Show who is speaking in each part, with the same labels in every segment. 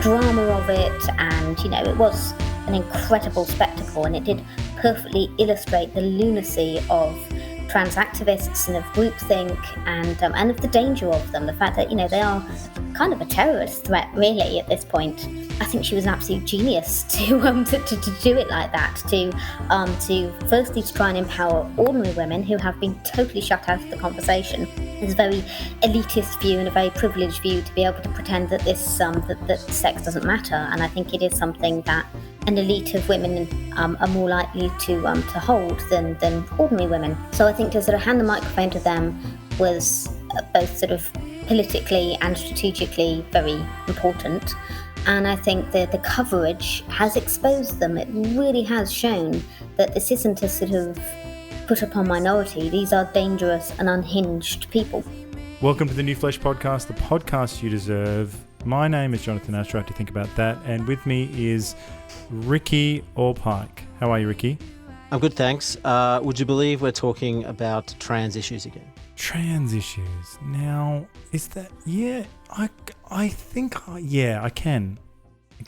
Speaker 1: drama of it, and it was an incredible spectacle, and it did perfectly illustrate the lunacy of trans activists and of groupthink and of the danger of them. The fact that they are kind of a terrorist threat, really, at this point. I think she was an absolute genius to do it like that. To firstly to try and empower ordinary women who have been totally shut out of the conversation. It's a very elitist view and a very privileged view to be able to pretend that this that sex doesn't matter. And I think it is something that an elite of women are more likely to hold than ordinary women. So I think to sort of hand the microphone to them was both sort of politically and strategically very important. And I think that the coverage has exposed them. It really has shown that this isn't a sort of put upon minority. These are dangerous and unhinged people.
Speaker 2: Welcome to the New Flesh Podcast, the podcast you deserve. My name is Jonathan Asher. I have to think about that. And with me is Ricky Allpike. How are you, Ricky?
Speaker 3: I'm good, thanks. Would you believe we're talking about trans issues again?
Speaker 2: Trans issues. Now, is that... Yeah, I think... Yeah, I can. I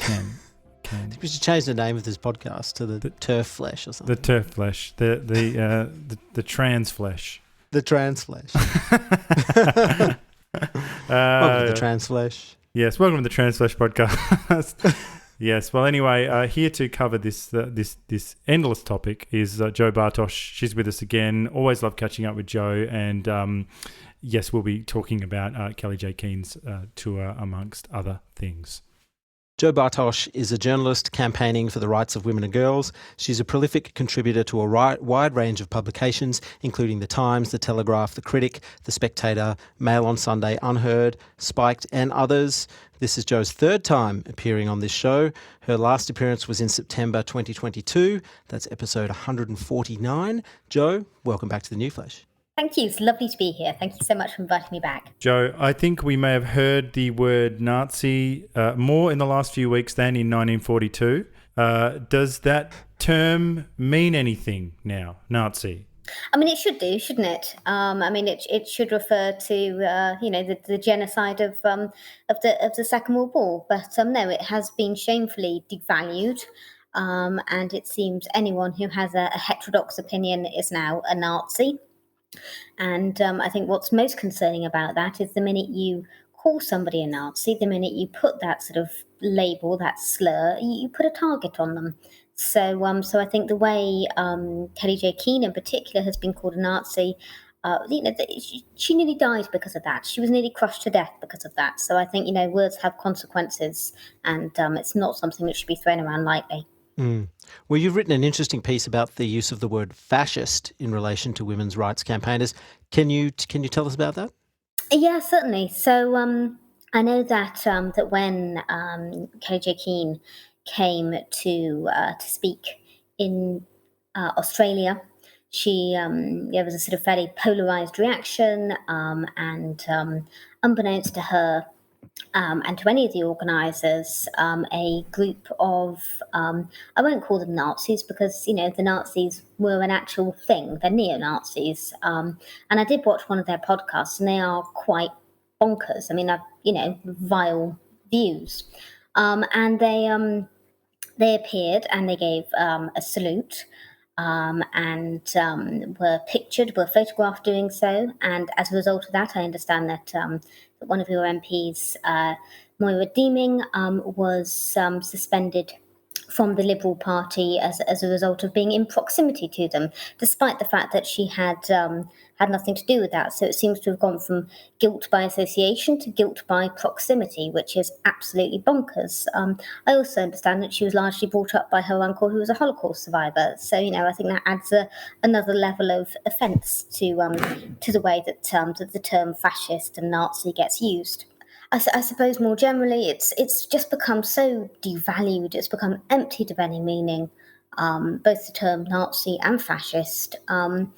Speaker 2: think
Speaker 3: we should change the name of this podcast to the Turf Flesh or something.
Speaker 2: The Turf Flesh. The Trans Flesh.
Speaker 3: The Trans Flesh. Welcome to the Trans Flesh.
Speaker 2: Yes, welcome to the Trans Flesh podcast. Yes, well, anyway, here to cover this endless topic is Jo Bartosch. She's with us again. Always love catching up with Jo, and yes, we'll be talking about Kellie-Jay Keen's tour, amongst other things.
Speaker 3: Jo Bartosch is a journalist campaigning for the rights of women and girls. She's a prolific contributor to a wide range of publications, including The Times, The Telegraph, The Critic, The Spectator, Mail on Sunday, Unherd, Spiked, and others. This is Jo's third time appearing on this show. Her last appearance was in September 2022. That's episode 149. Jo, welcome back to the New Flesh.
Speaker 1: Thank you. It's lovely to be here. Thank you so much for inviting me back.
Speaker 2: Jo, I think we may have heard the word Nazi more in the last few weeks than in 1942. Does that term mean anything now, Nazi?
Speaker 1: I mean, it should do, shouldn't it? It should refer to the genocide of the Second World War. But no, it has been shamefully devalued. And it seems anyone who has a heterodox opinion is now a Nazi. And I think what's most concerning about that is the minute you call somebody a Nazi, the minute you put that sort of label, that slur, you put a target on them. So I think the way Kellie-Jay Keen in particular has been called a Nazi, she nearly died because of that. She was nearly crushed to death because of that. So I think, words have consequences, and it's not something that should be thrown around lightly.
Speaker 3: Mm. Well, you've written an interesting piece about the use of the word fascist in relation to women's rights campaigners. Can you tell us about that?
Speaker 1: Yeah, certainly. So I know that when Kellie-Jay Keen came to speak in Australia, there was a sort of fairly polarised reaction, and unbeknownst to her, and to any of the organisers, a group of, I won't call them Nazis because, the Nazis were an actual thing. They're neo-Nazis. And I did watch one of their podcasts, and they are quite bonkers. I mean, vile views. And they appeared and they gave a salute. And were photographed doing so. And as a result of that, I understand that one of your MPs, Moira Deeming, was suspended from the Liberal Party as a result of being in proximity to them, despite the fact that she had nothing to do with that. So it seems to have gone from guilt by association to guilt by proximity, which is absolutely bonkers. I also understand that she was largely brought up by her uncle, who was a Holocaust survivor. So, I think that adds another level of offence to the way that the term fascist and Nazi gets used. I suppose more generally, it's just become so devalued. It's become emptied of any meaning, both the term Nazi and fascist. And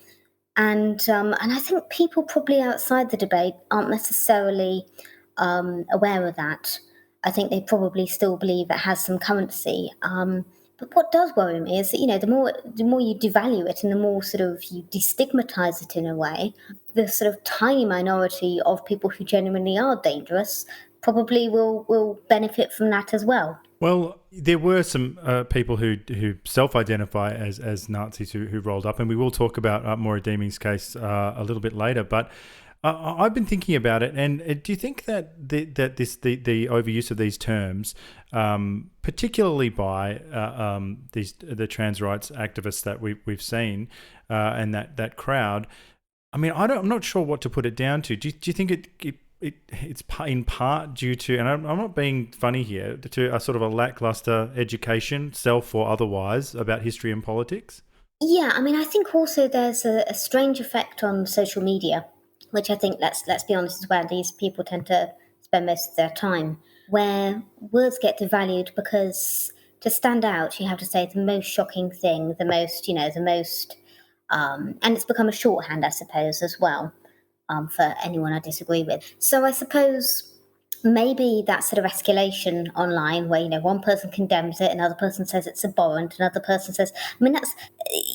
Speaker 1: I think people probably outside the debate aren't necessarily aware of that. I think they probably still believe it has some currency. But what does worry me is that, the more you devalue it and the more sort of you destigmatize it in a way, the sort of tiny minority of people who genuinely are dangerous probably will benefit from that as well.
Speaker 2: Well, there were some people who self-identify as Nazis who rolled up, and we will talk about Moira Deeming's case a little bit later. But I've been thinking about it, and do you think that the overuse of these terms, particularly by the trans rights activists that we've seen, and that crowd, I mean, I'm not sure what to put it down to. Do you think it's in part due to, and I'm not being funny here, to a sort of a lackluster education, self or otherwise, about history and politics?
Speaker 1: Yeah, I mean, I think also there's a strange effect on social media, which I think, let's be honest as well, these people tend to spend most of their time, where words get devalued because to stand out, you have to say the most shocking thing, the most, and it's become a shorthand, I suppose, as well. For anyone I disagree with. So I suppose maybe that sort of escalation online where, one person condemns it, another person says it's abhorrent, another person says, I mean,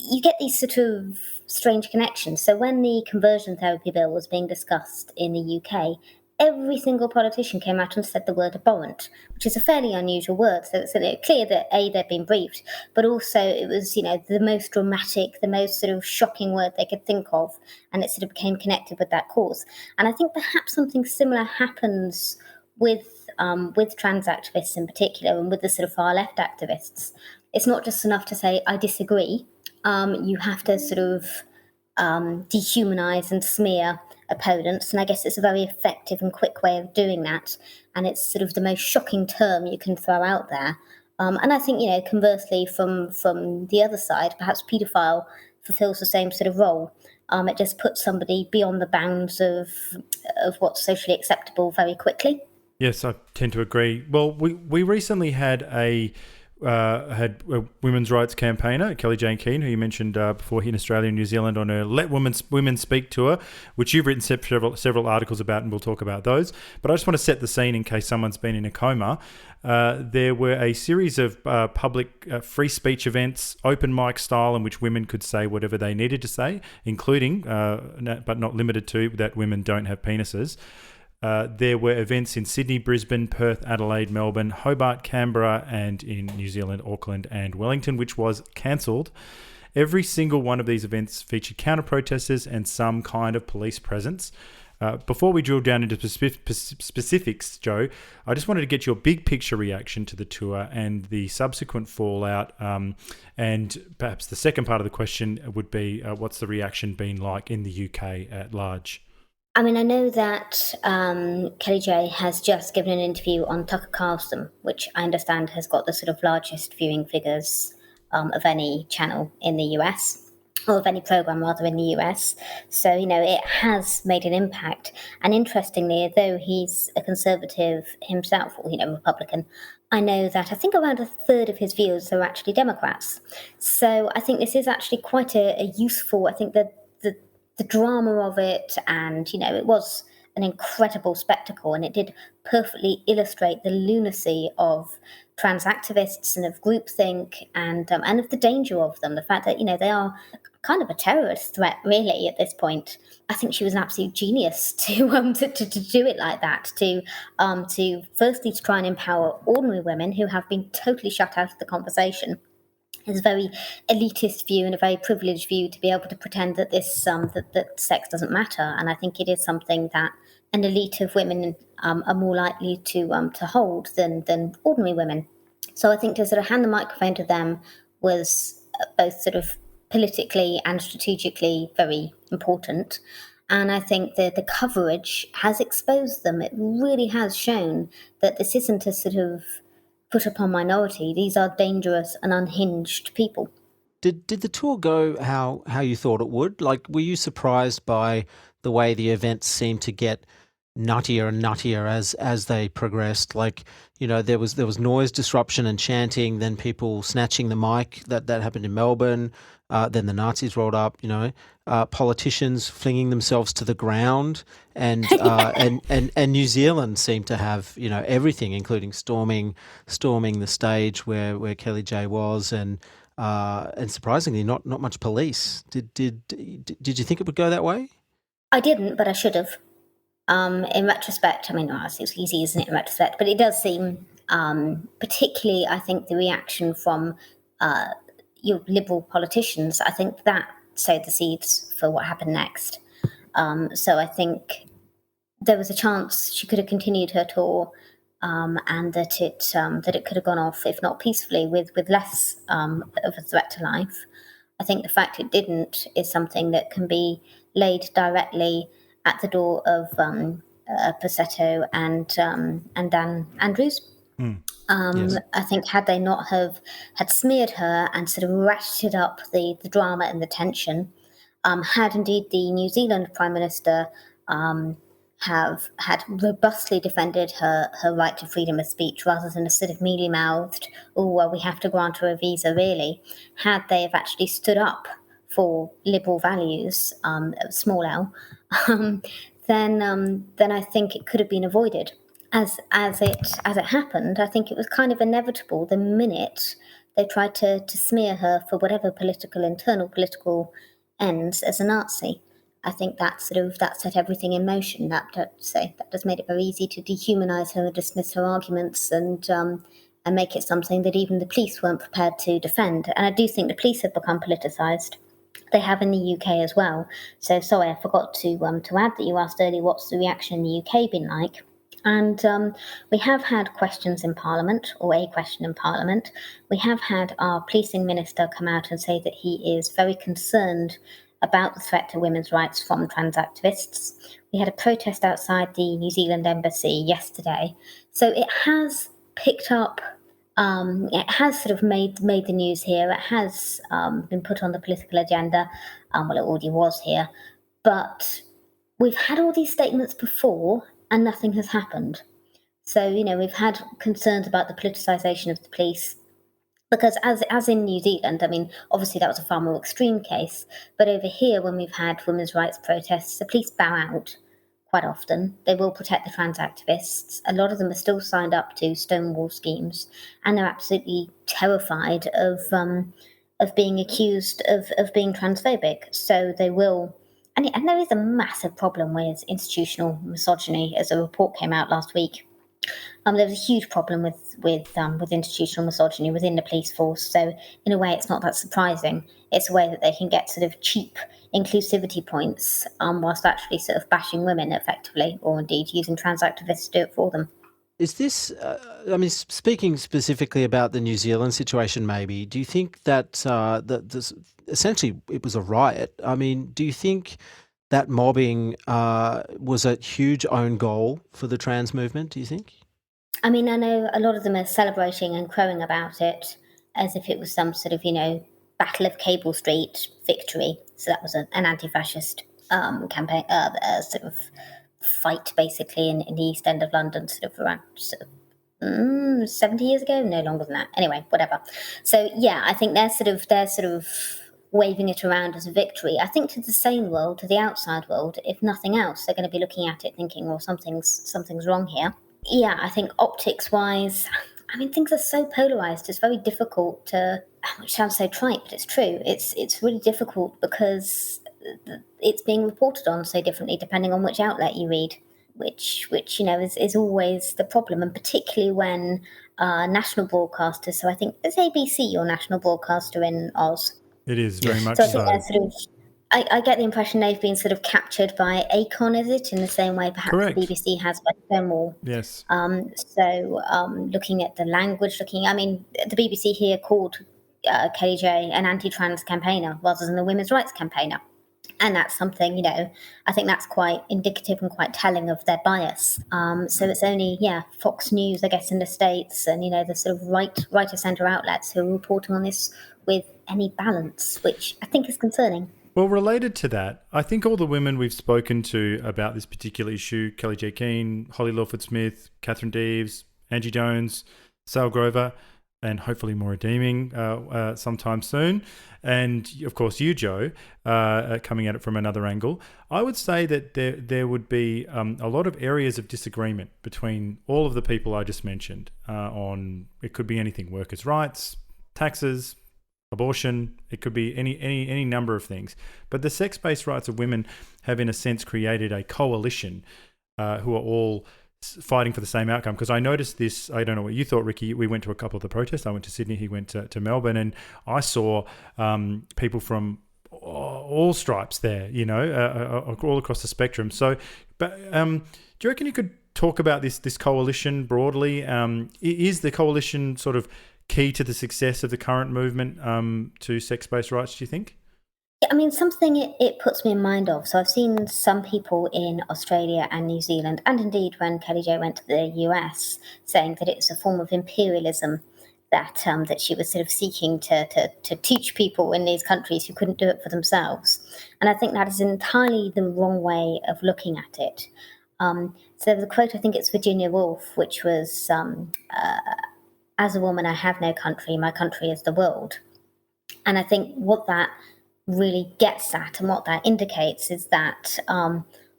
Speaker 1: you get these sort of strange connections. So when the conversion therapy bill was being discussed in the UK, every single politician came out and said the word abhorrent, which is a fairly unusual word. So it's clear that A, they'd been briefed, but also it was, the most dramatic, the most sort of shocking word they could think of, and it sort of became connected with that cause. And I think perhaps something similar happens with trans activists in particular, and with the sort of far left activists. It's not just enough to say, I disagree. You have to sort of dehumanize and smear opponents, and I guess it's a very effective and quick way of doing that, and it's sort of the most shocking term you can throw out there. And I think, conversely, from the other side, perhaps paedophile fulfills the same sort of role. It just puts somebody beyond the bounds of what's socially acceptable very quickly.
Speaker 2: Yes, I tend to agree. Well, we recently had a women's rights campaigner, Kellie-Jay Keen, who you mentioned before, here in Australia and New Zealand, on her Let Women Speak tour, which you've written several articles about, and we'll talk about those. But I just want to set the scene in case someone's been in a coma. There were a series of public free speech events, open mic style, in which women could say whatever they needed to say, including, but not limited to, that women don't have penises. There were events in Sydney, Brisbane, Perth, Adelaide, Melbourne, Hobart, Canberra, and in New Zealand, Auckland and Wellington, which was cancelled. Every single one of these events featured counter-protesters and some kind of police presence. Before we drill down into specifics, Jo, I just wanted to get your big picture reaction to the tour and the subsequent fallout. And perhaps the second part of the question would be, what's the reaction been like in the UK at large?
Speaker 1: I mean, I know that Kellie-Jay has just given an interview on Tucker Carlson, which I understand has got the sort of largest viewing figures of any channel in the US, or of any program rather in the US. So, it has made an impact. And interestingly, though he's a conservative himself, or, Republican, I know that I think around a third of his viewers are actually Democrats. So I think this is actually quite a useful, I think that the drama of it, and it was an incredible spectacle, and it did perfectly illustrate the lunacy of trans activists and of groupthink, and of the danger of them. The fact that they are kind of a terrorist threat, really, at this point. I think she was an absolute genius to do it like that. To firstly to try and empower ordinary women who have been totally shut out of the conversation. It's a very elitist view and a very privileged view to be able to pretend that this that sex doesn't matter. And I think it is something that an elite of women are more likely to hold than ordinary women. So I think to sort of hand the microphone to them was both sort of politically and strategically very important. And I think that the coverage has exposed them. It really has shown that this isn't a sort of put upon minority. These are dangerous and unhinged people.
Speaker 3: Did the tour go how you thought it would? Like, were you surprised by the way the events seemed to get nuttier and nuttier as they progressed? Like, there was noise disruption and chanting, then people snatching the mic. That happened in Melbourne. Then the Nazis rolled up. Politicians flinging themselves to the ground, and and New Zealand seemed to have everything, including storming the stage where Kellie-Jay was, and surprisingly not much police. Did you think it would go that way?
Speaker 1: I didn't, but I should have. In retrospect, I mean, it's easy, isn't it, in retrospect? But it does seem, particularly, I think, the reaction from your Liberal politicians, I think that sowed the seeds for what happened next. So I think there was a chance she could have continued her tour, and that it could have gone off, if not peacefully, with less of a threat to life. I think the fact it didn't is something that can be laid directly at the door of Passetto and Dan Andrews.
Speaker 3: Yes.
Speaker 1: I think had they not had smeared her and sort of ratcheted up the drama and the tension, had indeed the New Zealand Prime Minister have had robustly defended her right to freedom of speech rather than a sort of mealy-mouthed, oh, well, we have to grant her a visa, really. Had they have actually stood up for liberal values, small L, then I think it could have been avoided. As it happened, I think it was kind of inevitable the minute they tried to smear her for whatever internal political ends as a Nazi. I think that set everything in motion. That just made it very easy to dehumanise her, dismiss her arguments, and make it something that even the police weren't prepared to defend. And I do think the police have become politicised. They have in the UK as well. So sorry, I forgot to add that you asked earlier what's the reaction in the UK been like. And we have had questions in Parliament, or a question in Parliament. We have had our policing minister come out and say that he is very concerned about the threat to women's rights from trans activists. We had a protest outside the New Zealand embassy yesterday. So it has picked up, it has sort of made the news here. It has been put on the political agenda. Well, it already was here. But we've had all these statements before and nothing has happened. So, we've had concerns about the politicisation of the police. Because as in New Zealand, I mean, obviously that was a far more extreme case. But over here, when we've had women's rights protests, the police bow out quite often. They will protect the trans activists. A lot of them are still signed up to Stonewall schemes, and they're absolutely terrified of being accused of being transphobic. So they will. And there is a massive problem with institutional misogyny, as a report came out last week. There was a huge problem with institutional misogyny within the police force. So in a way, it's not that surprising. It's a way that they can get sort of cheap inclusivity points, whilst actually sort of bashing women effectively, or indeed using trans activists to do it for them.
Speaker 3: Is this, speaking specifically about the New Zealand situation, maybe, do you think that essentially it was a riot? I mean, do you think that mobbing was a huge own goal for the trans movement, do you think?
Speaker 1: I mean, I know a lot of them are celebrating and crowing about it as if it was some sort of, Battle of Cable Street victory. So that was an anti-fascist campaign, sort of fight, basically, in the East End of London, sort of around 70 years ago, no longer than that. Anyway, whatever. So yeah, I think they're sort of waving it around as a victory. I think to the sane world, to the outside world, if nothing else, they're going to be looking at it thinking, well, something's wrong here. Yeah, I think optics-wise, I mean, things are so polarized. It's very difficult to, which sounds so trite, but it's true. It's really difficult because it's being reported on so differently depending on which outlet you read, which is always the problem, and particularly when national broadcasters. So I think is ABC your national broadcaster in Oz?
Speaker 2: It is very much
Speaker 1: So I
Speaker 2: so.
Speaker 1: think they're sort of. I get the impression they've been sort of captured by Acon, is it, in the same way perhaps
Speaker 2: Correct.
Speaker 1: the BBC has by Stonewall.
Speaker 2: Yes.
Speaker 1: Looking at the language, I mean, the BBC here called Kellie-Jay an anti-trans campaigner rather than a women's rights campaigner. And that's something, I think that's quite indicative and quite telling of their bias. So it's only, Fox News, I guess, in the States and, the sort of right of centre outlets who are reporting on this with any balance, which I think is concerning.
Speaker 2: Well, related to that, I think all the women we've spoken to about this particular issue, Kellie-Jay Keen, Holly Lawford-Smith, Catherine Deves, Angie Jones, Sale Grover, and hopefully Moira Deeming sometime soon. And, of course, you, Jo, coming at it from another angle. I would say that there would be a lot of areas of disagreement between all of the people I just mentioned on, it could be anything, workers' rights, taxes, abortion, it could be any number of things. But the sex-based rights of women have, in a sense, created a coalition who are all fighting for the same outcome. Because I noticed this, I don't know what you thought, Ricky. We went to a couple of the protests. I went to Sydney, he went to Melbourne, and I saw people from all stripes there, all across the spectrum. So, but do you reckon you could talk about this coalition broadly? Is the coalition sort of key to the success of the current movement to sex-based rights, do you think?
Speaker 1: I mean, something it puts me in mind of. So I've seen some people in Australia and New Zealand, and indeed when Kellie-Jay went to the US, saying that it's a form of imperialism that she was sort of seeking to teach people in these countries who couldn't do it for themselves. And I think that is entirely the wrong way of looking at it. So the quote, I think it's Virginia Woolf, which was, as a woman, I have no country, my country is the world. And I think what that really gets at and what that indicates is that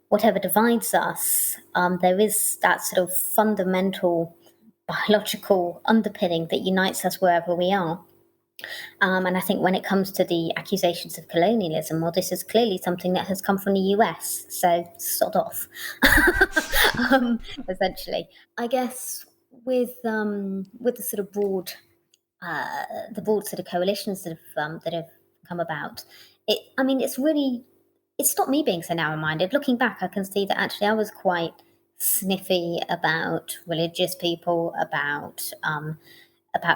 Speaker 1: whatever divides us, there is that sort of fundamental biological underpinning that unites us wherever we are. And I think when it comes to the accusations of colonialism, well, this is clearly something that has come from the US, so sod off, essentially. I guess with the sort of broad sort of coalitions that have come about, it's stopped me being so narrow-minded. Looking back, I can see that actually I was quite sniffy about religious people, about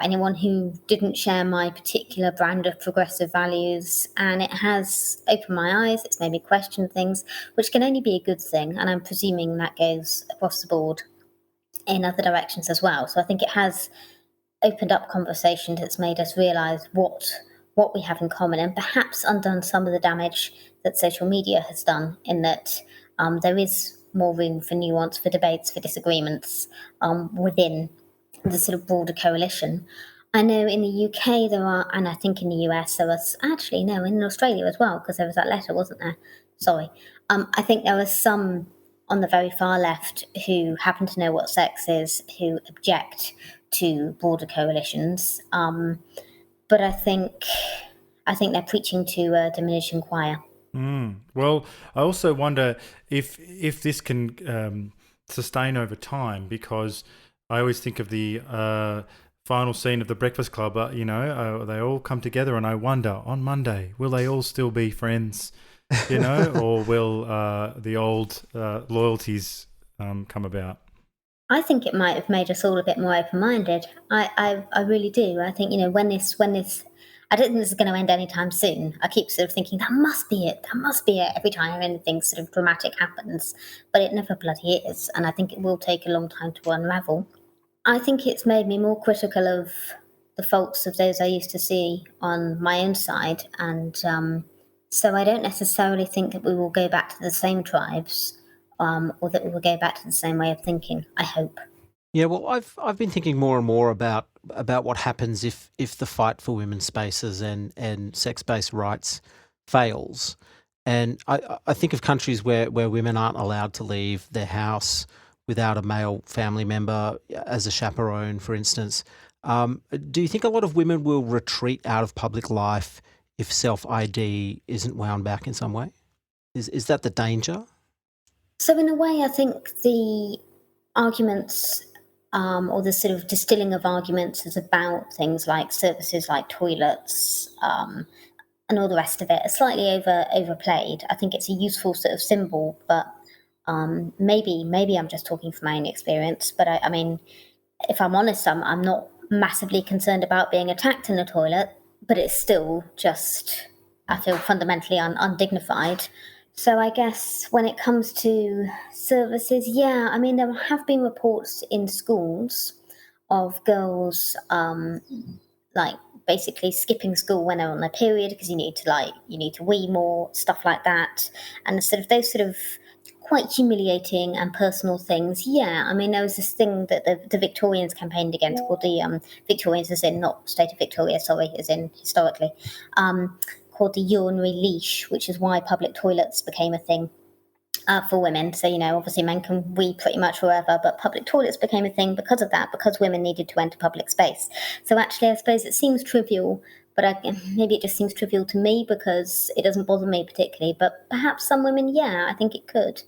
Speaker 1: anyone who didn't share my particular brand of progressive values, and it has opened my eyes. It's made me question things, which can only be a good thing, and I'm presuming that goes across the board in other directions as well. So I think it has opened up conversations. It's made us realise what we have in common, and perhaps undone some of the damage that social media has done, in that there is more room for nuance, for debates, for disagreements within the sort of broader coalition. I know in the UK there are, and I think in the US there was, actually no, in Australia as well, because there was that letter, wasn't there? Sorry. I think there was some on the very far left who happen to know what sex is, who object to broader coalitions. But I think they're preaching to a diminishing choir.
Speaker 2: Well, I also wonder if this can sustain over time, because I always think of the final scene of The Breakfast Club. They all come together, and I wonder on Monday, will they all still be friends? Or will the old loyalties come about?
Speaker 1: I think it might have made us all a bit more open-minded. I really do. I think, when this, I don't think this is going to end anytime soon. I keep sort of thinking, that must be it every time anything sort of dramatic happens, but it never bloody is, and I think it will take a long time to unravel. I think it's made me more critical of the faults of those I used to see on my own side, and so I don't necessarily think that we will go back to the same tribes, or that we will go back to the same way of thinking, I hope.
Speaker 3: Yeah, well, I've been thinking more and more about what happens if the fight for women's spaces and sex-based rights fails. And I think of countries where women aren't allowed to leave their house without a male family member as a chaperone, for instance. Do you think a lot of women will retreat out of public life if self-ID isn't wound back in some way? Is that the danger?
Speaker 1: So in a way, I think the arguments, or the sort of distilling of arguments, is about things like services like toilets, and all the rest of it, are slightly overplayed. I think it's a useful sort of symbol, but maybe I'm just talking from my own experience. But I mean, if I'm honest, I'm not massively concerned about being attacked in the toilet, but it's still just, I feel fundamentally undignified. So I guess when it comes to services, yeah, I mean, there have been reports in schools of girls like basically skipping school when they're on their period because you need to wee more, stuff like that, and sort of those sort of quite humiliating and personal things. Yeah, I mean, there was this thing that the Victorians campaigned against, called the Victorians as in not state of Victoria, sorry, as in historically, called the urinary leash, which is why public toilets became a thing for women. So, obviously men can wee pretty much wherever, but public toilets became a thing because of that, because women needed to enter public space. So actually, I suppose it seems trivial, but maybe it just seems trivial to me because it doesn't bother me particularly. But perhaps some women, yeah, I think it could.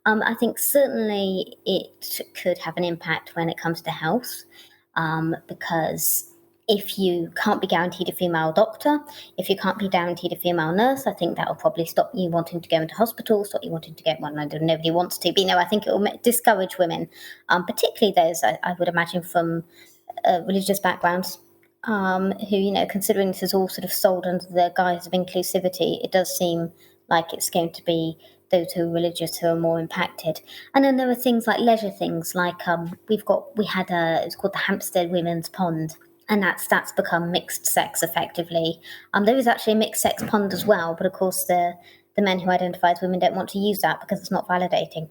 Speaker 1: I think certainly it could have an impact when it comes to health, because if you can't be guaranteed a female doctor, if you can't be guaranteed a female nurse, I think that will probably stop you wanting to go into hospital, stop you wanting to get one. I don't, nobody wants to, but I think it will discourage women, particularly those I would imagine from religious backgrounds, who, considering this is all sort of sold under the guise of inclusivity, it does seem like it's going to be those who are religious who are more impacted. And then there are things like leisure things, like it's called the Hampstead Women's Pond, and that's become mixed sex effectively. There is actually a mixed sex pond as well, but of course the men who identify as women don't want to use that because it's not validating.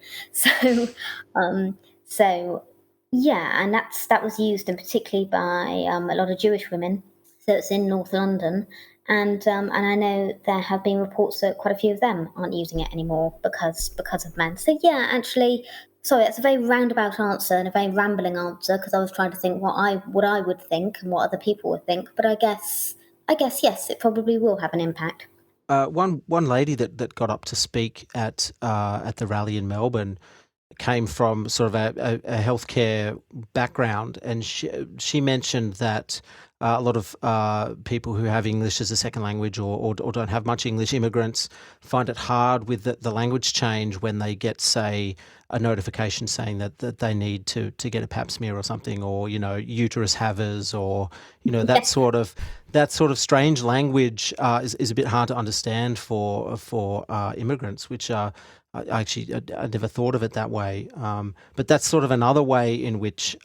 Speaker 1: So yeah, and that was used, and particularly by a lot of Jewish women. So it's in North London, and I know there have been reports that quite a few of them aren't using it anymore because of men. So yeah, actually, sorry, it's a very roundabout answer and a very rambling answer, because I was trying to think what I would think and what other people would think. But I guess yes, it probably will have an impact.
Speaker 3: One lady that got up to speak at the rally in Melbourne came from sort of a healthcare background, and she mentioned that a lot of people who have English as a second language or don't have much English, immigrants, find it hard with the language change when they get, say, a notification saying that they need to get a pap smear or something, or uterus havers, or that sort of strange language is a bit hard to understand for immigrants, which I never thought of it that way. But that's sort of another way in which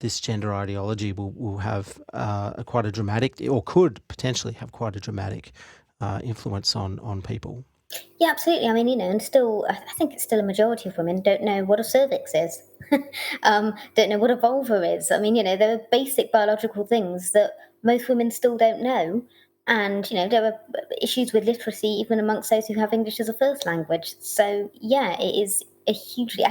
Speaker 3: this gender ideology will have quite a dramatic, or could potentially have quite a dramatic influence on people.
Speaker 1: Yeah, absolutely. And still, I think it's still a majority of women don't know what a cervix is, don't know what a vulva is. There are basic biological things that most women still don't know. And, there are issues with literacy even amongst those who have English as a first language. So, yeah, it is I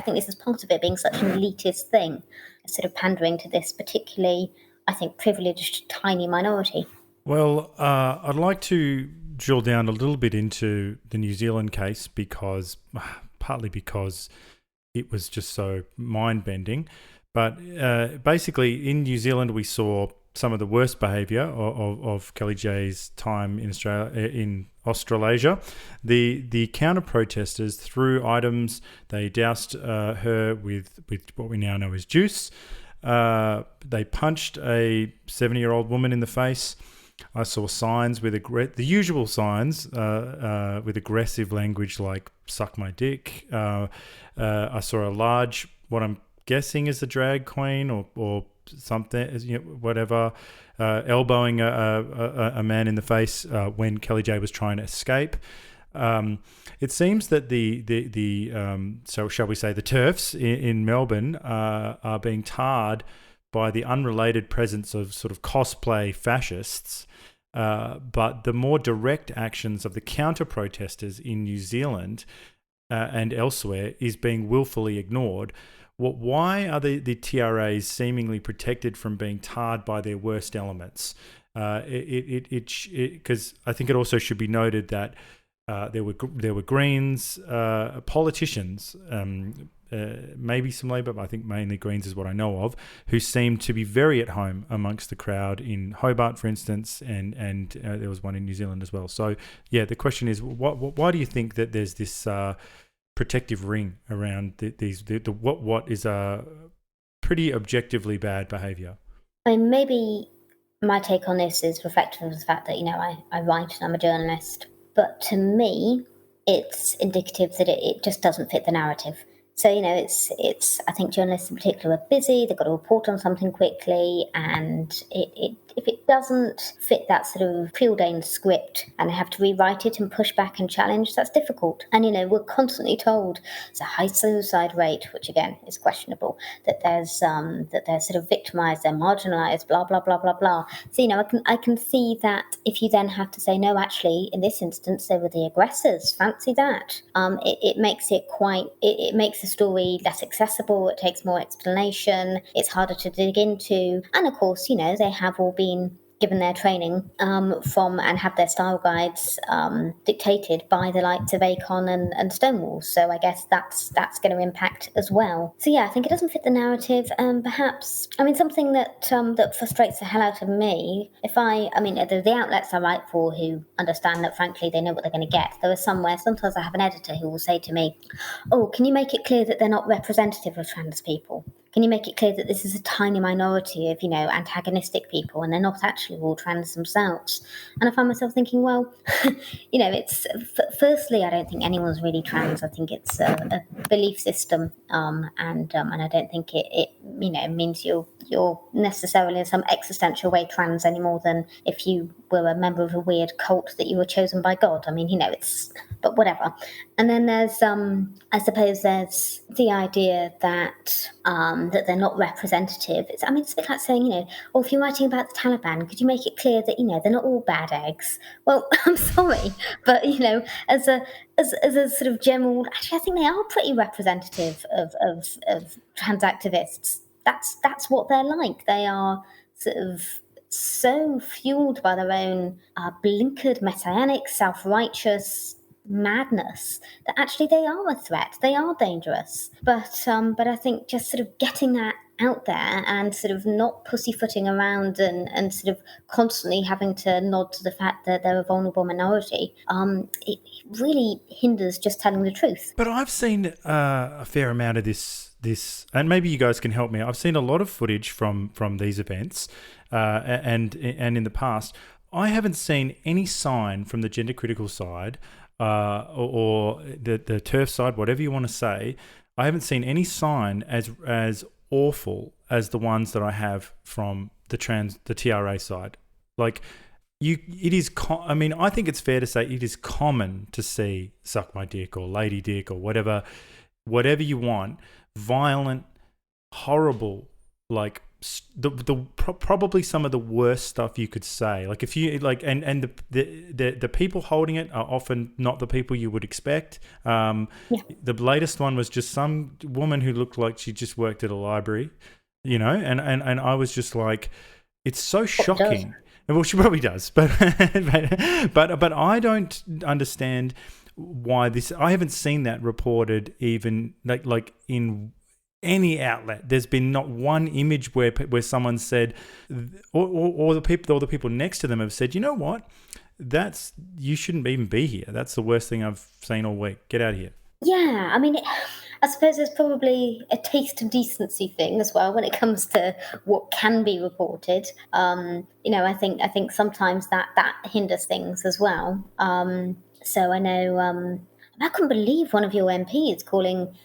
Speaker 1: think this is part of it being such an elitist thing, sort of pandering to this particularly, I think, privileged tiny minority.
Speaker 2: Well, I'd like to drill down a little bit into the New Zealand case, partly because it was just so mind-bending. But basically, in New Zealand, we saw some of the worst behaviour of Kellie-Jay's time in Australasia. The counter-protesters threw items. They doused her with what we now know as juice. They punched a 70-year-old woman in the face. I saw signs with the usual signs with aggressive language like "suck my dick." I saw a large, what I'm guessing is a drag queen or something, whatever, elbowing a man in the face when Kellie-Jay was trying to escape. It seems that so shall we say the TERFs in Melbourne are being tarred by the unrelated presence of sort of cosplay fascists, but the more direct actions of the counter-protesters in New Zealand and elsewhere is being willfully ignored. Why are the TRAs seemingly protected from being tarred by their worst elements? Because I think it also should be noted that there were Greens politicians, maybe some Labor, but I think mainly Greens is what I know of, who seemed to be very at home amongst the crowd in Hobart, for instance, and there was one in New Zealand as well. So yeah, the question is, why do you think that there's this protective ring around what is a pretty objectively bad behaviour?
Speaker 1: Maybe my take on this is reflective of the fact that I write and I'm a journalist, but to me it's indicative that it just doesn't fit the narrative. So it's I think journalists in particular are busy, they've got to report on something quickly, and if it doesn't fit that sort of preordained script and they have to rewrite it and push back and challenge, that's difficult. And we're constantly told it's a high suicide rate, which again is questionable, that they're sort of victimized, they're marginalized, blah blah blah blah blah. So I can see that if you then have to say, no, actually in this instance they were the aggressors, fancy that, it makes it makes the story less accessible, it takes more explanation, it's harder to dig into, and of course they have all been given their training from and have their style guides dictated by the likes of Akon and Stonewall. So I guess that's going to impact as well. So yeah, I think it doesn't fit the narrative. Perhaps, I mean, something that that frustrates the hell out of me. The outlets I write for who understand that, frankly, they know what they're going to get. There are somewhere sometimes I have an editor who will say to me, "Oh, can you make it clear that they're not representative of trans people? Can you make it clear that this is a tiny minority of, antagonistic people and they're not actually all trans themselves?" And I find myself thinking, well, firstly, I don't think anyone's really trans. I think it's a belief system, and I don't think it means you're necessarily in some existential way trans any more than if you were a member of a weird cult that you were chosen by God. I mean, but whatever. And then there's, I suppose there's the idea that that they're not representative. It's a bit like saying, if you're writing about the Taliban, could you make it clear that, they're not all bad eggs? Well, I'm sorry, but, as a sort of general, actually, I think they are pretty representative of trans activists. That's what they're like. They are sort of so fueled by their own blinkered, messianic, self-righteous madness that actually they are a threat. They are dangerous. But I think just sort of getting that out there and sort of not pussyfooting around and sort of constantly having to nod to the fact that they're a vulnerable minority, it really hinders just telling the truth.
Speaker 2: But I've seen a fair amount of this, and maybe you guys can help me. I've seen a lot of footage from these events, and in the past, I haven't seen any sign from the gender critical side, or the TERF side, whatever you want to say. I haven't seen any sign as awful as the ones that I have from the TRA side. Like, it is. I think it's fair to say it is common to see "suck my dick" or "lady dick" or whatever you want. Violent, horrible, like probably some of the worst stuff you could say. Like, if you like, and the people holding it are often not the people you would expect. The latest one was just some woman who looked like she just worked at a library, and I was just like, it's so shocking. Well, she probably does, but I don't understand why this. I haven't seen that reported even like in any outlet. There's been not one image where someone said, or the people next to them have said, you know what, you shouldn't even be here. That's the worst thing I've seen all week. Get out of here.
Speaker 1: Yeah, I suppose there's probably a taste of decency thing as well when it comes to what can be reported. I think sometimes that hinders things as well. So I know I couldn't believe one of your MPs calling,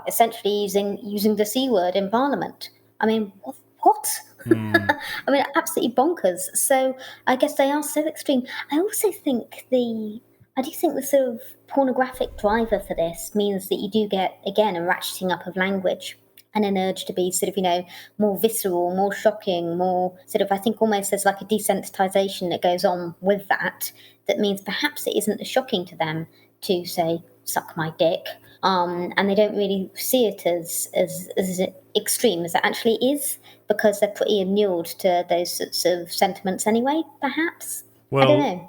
Speaker 1: essentially using the C word in Parliament. What? Absolutely bonkers. So I guess they are so extreme. I also think the sort of pornographic driver for this means that you do get, again, a ratcheting up of language and an urge to be sort of, more visceral, more shocking, more sort of, I think almost there's like a desensitization that goes on with that means perhaps it isn't as shocking to them to say, "suck my dick." And they don't really see it as extreme as it actually is, because they're pretty inured to those sorts of sentiments anyway, perhaps.
Speaker 2: Well,
Speaker 1: I don't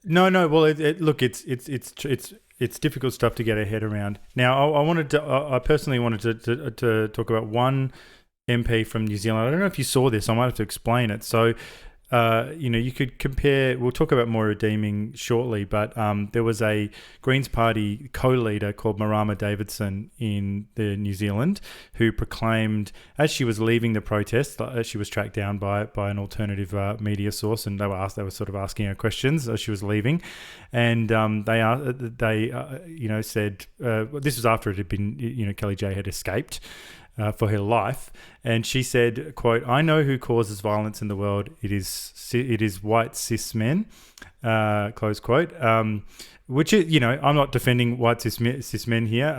Speaker 1: know.
Speaker 2: No. Well, it's difficult stuff to get our head around. Now, I personally wanted to talk about one MP from New Zealand. I don't know if you saw this. I might have to explain it. So, you could compare. We'll talk about Moira Deeming shortly, but there was a Greens Party co-leader called Marama Davidson in New Zealand who proclaimed, as she was leaving the protest, she was tracked down by an alternative media source, and they were sort of asking her questions as she was leaving, and they said this was after it had been Kellie-Jay had escaped for her life, and she said, quote, "I know who causes violence in the world. It is white cis men," close quote. Which is, I'm not defending white cis men here.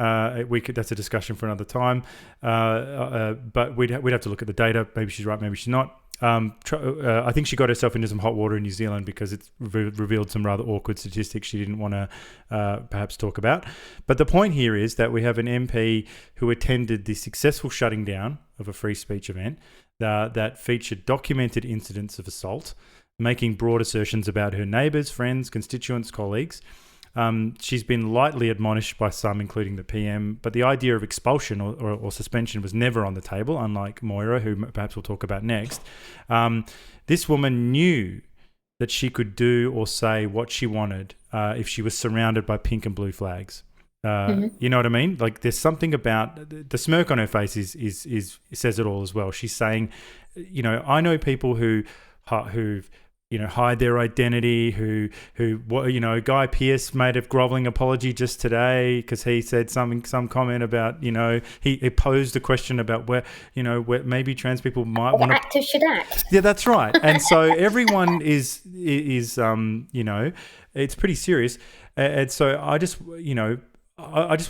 Speaker 2: That's a discussion for another time. But we'd have to look at the data. Maybe she's right, maybe she's not. I think she got herself into some hot water in New Zealand because it revealed some rather awkward statistics she didn't want to perhaps talk about. But the point here is that we have an MP who attended the successful shutting down of a free speech event that featured documented incidents of assault, making broad assertions about her neighbours, friends, constituents, colleagues. She's been lightly admonished by some, including the PM, but the idea of expulsion or suspension was never on the table, unlike Moira, who perhaps we'll talk about next. This woman knew that she could do or say what she wanted if she was surrounded by pink and blue flags. You know what I mean? Like, there's something about the smirk on her face is says it all as well. She's saying, I know people who've hide their identity, who Guy Pearce made a grovelling apology just today because he said some comment about, he posed a question about where maybe trans people might want to...
Speaker 1: Actors should act.
Speaker 2: Yeah, that's right. And so everyone is it's pretty serious. And so I just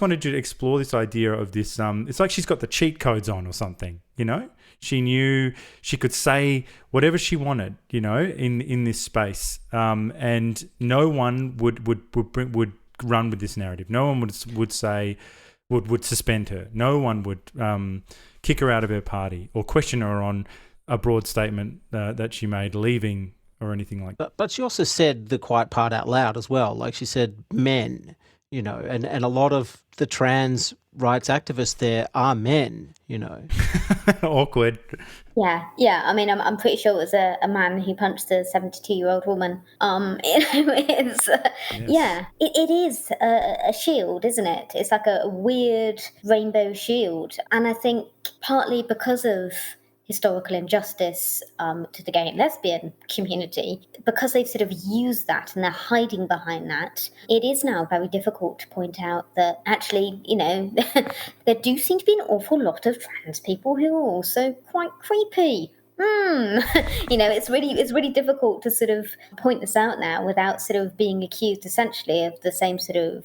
Speaker 2: wanted you to explore this idea of this, it's like she's got the cheat codes on or something, She knew she could say whatever she wanted, in this space, and no one would run with this narrative. No one would say would suspend her. No one would kick her out of her party or question her on a broad statement that she made leaving or anything like that.
Speaker 3: But she also said the quiet part out loud as well. Like, she said men, and a lot of the trans rights activists there are men,
Speaker 2: Awkward.
Speaker 1: Yeah. I mean, I'm pretty sure it was a man who punched a 72-year-old woman. It's
Speaker 2: Yes.
Speaker 1: yeah, it is a shield, isn't it? It's like a weird rainbow shield, and I think partly because of historical injustice to the gay and lesbian community, because they've sort of used that and they're hiding behind that, it is now very difficult to point out that actually, there do seem to be an awful lot of trans people who are also quite creepy. It's really difficult to sort of point this out now without sort of being accused essentially of the same sort of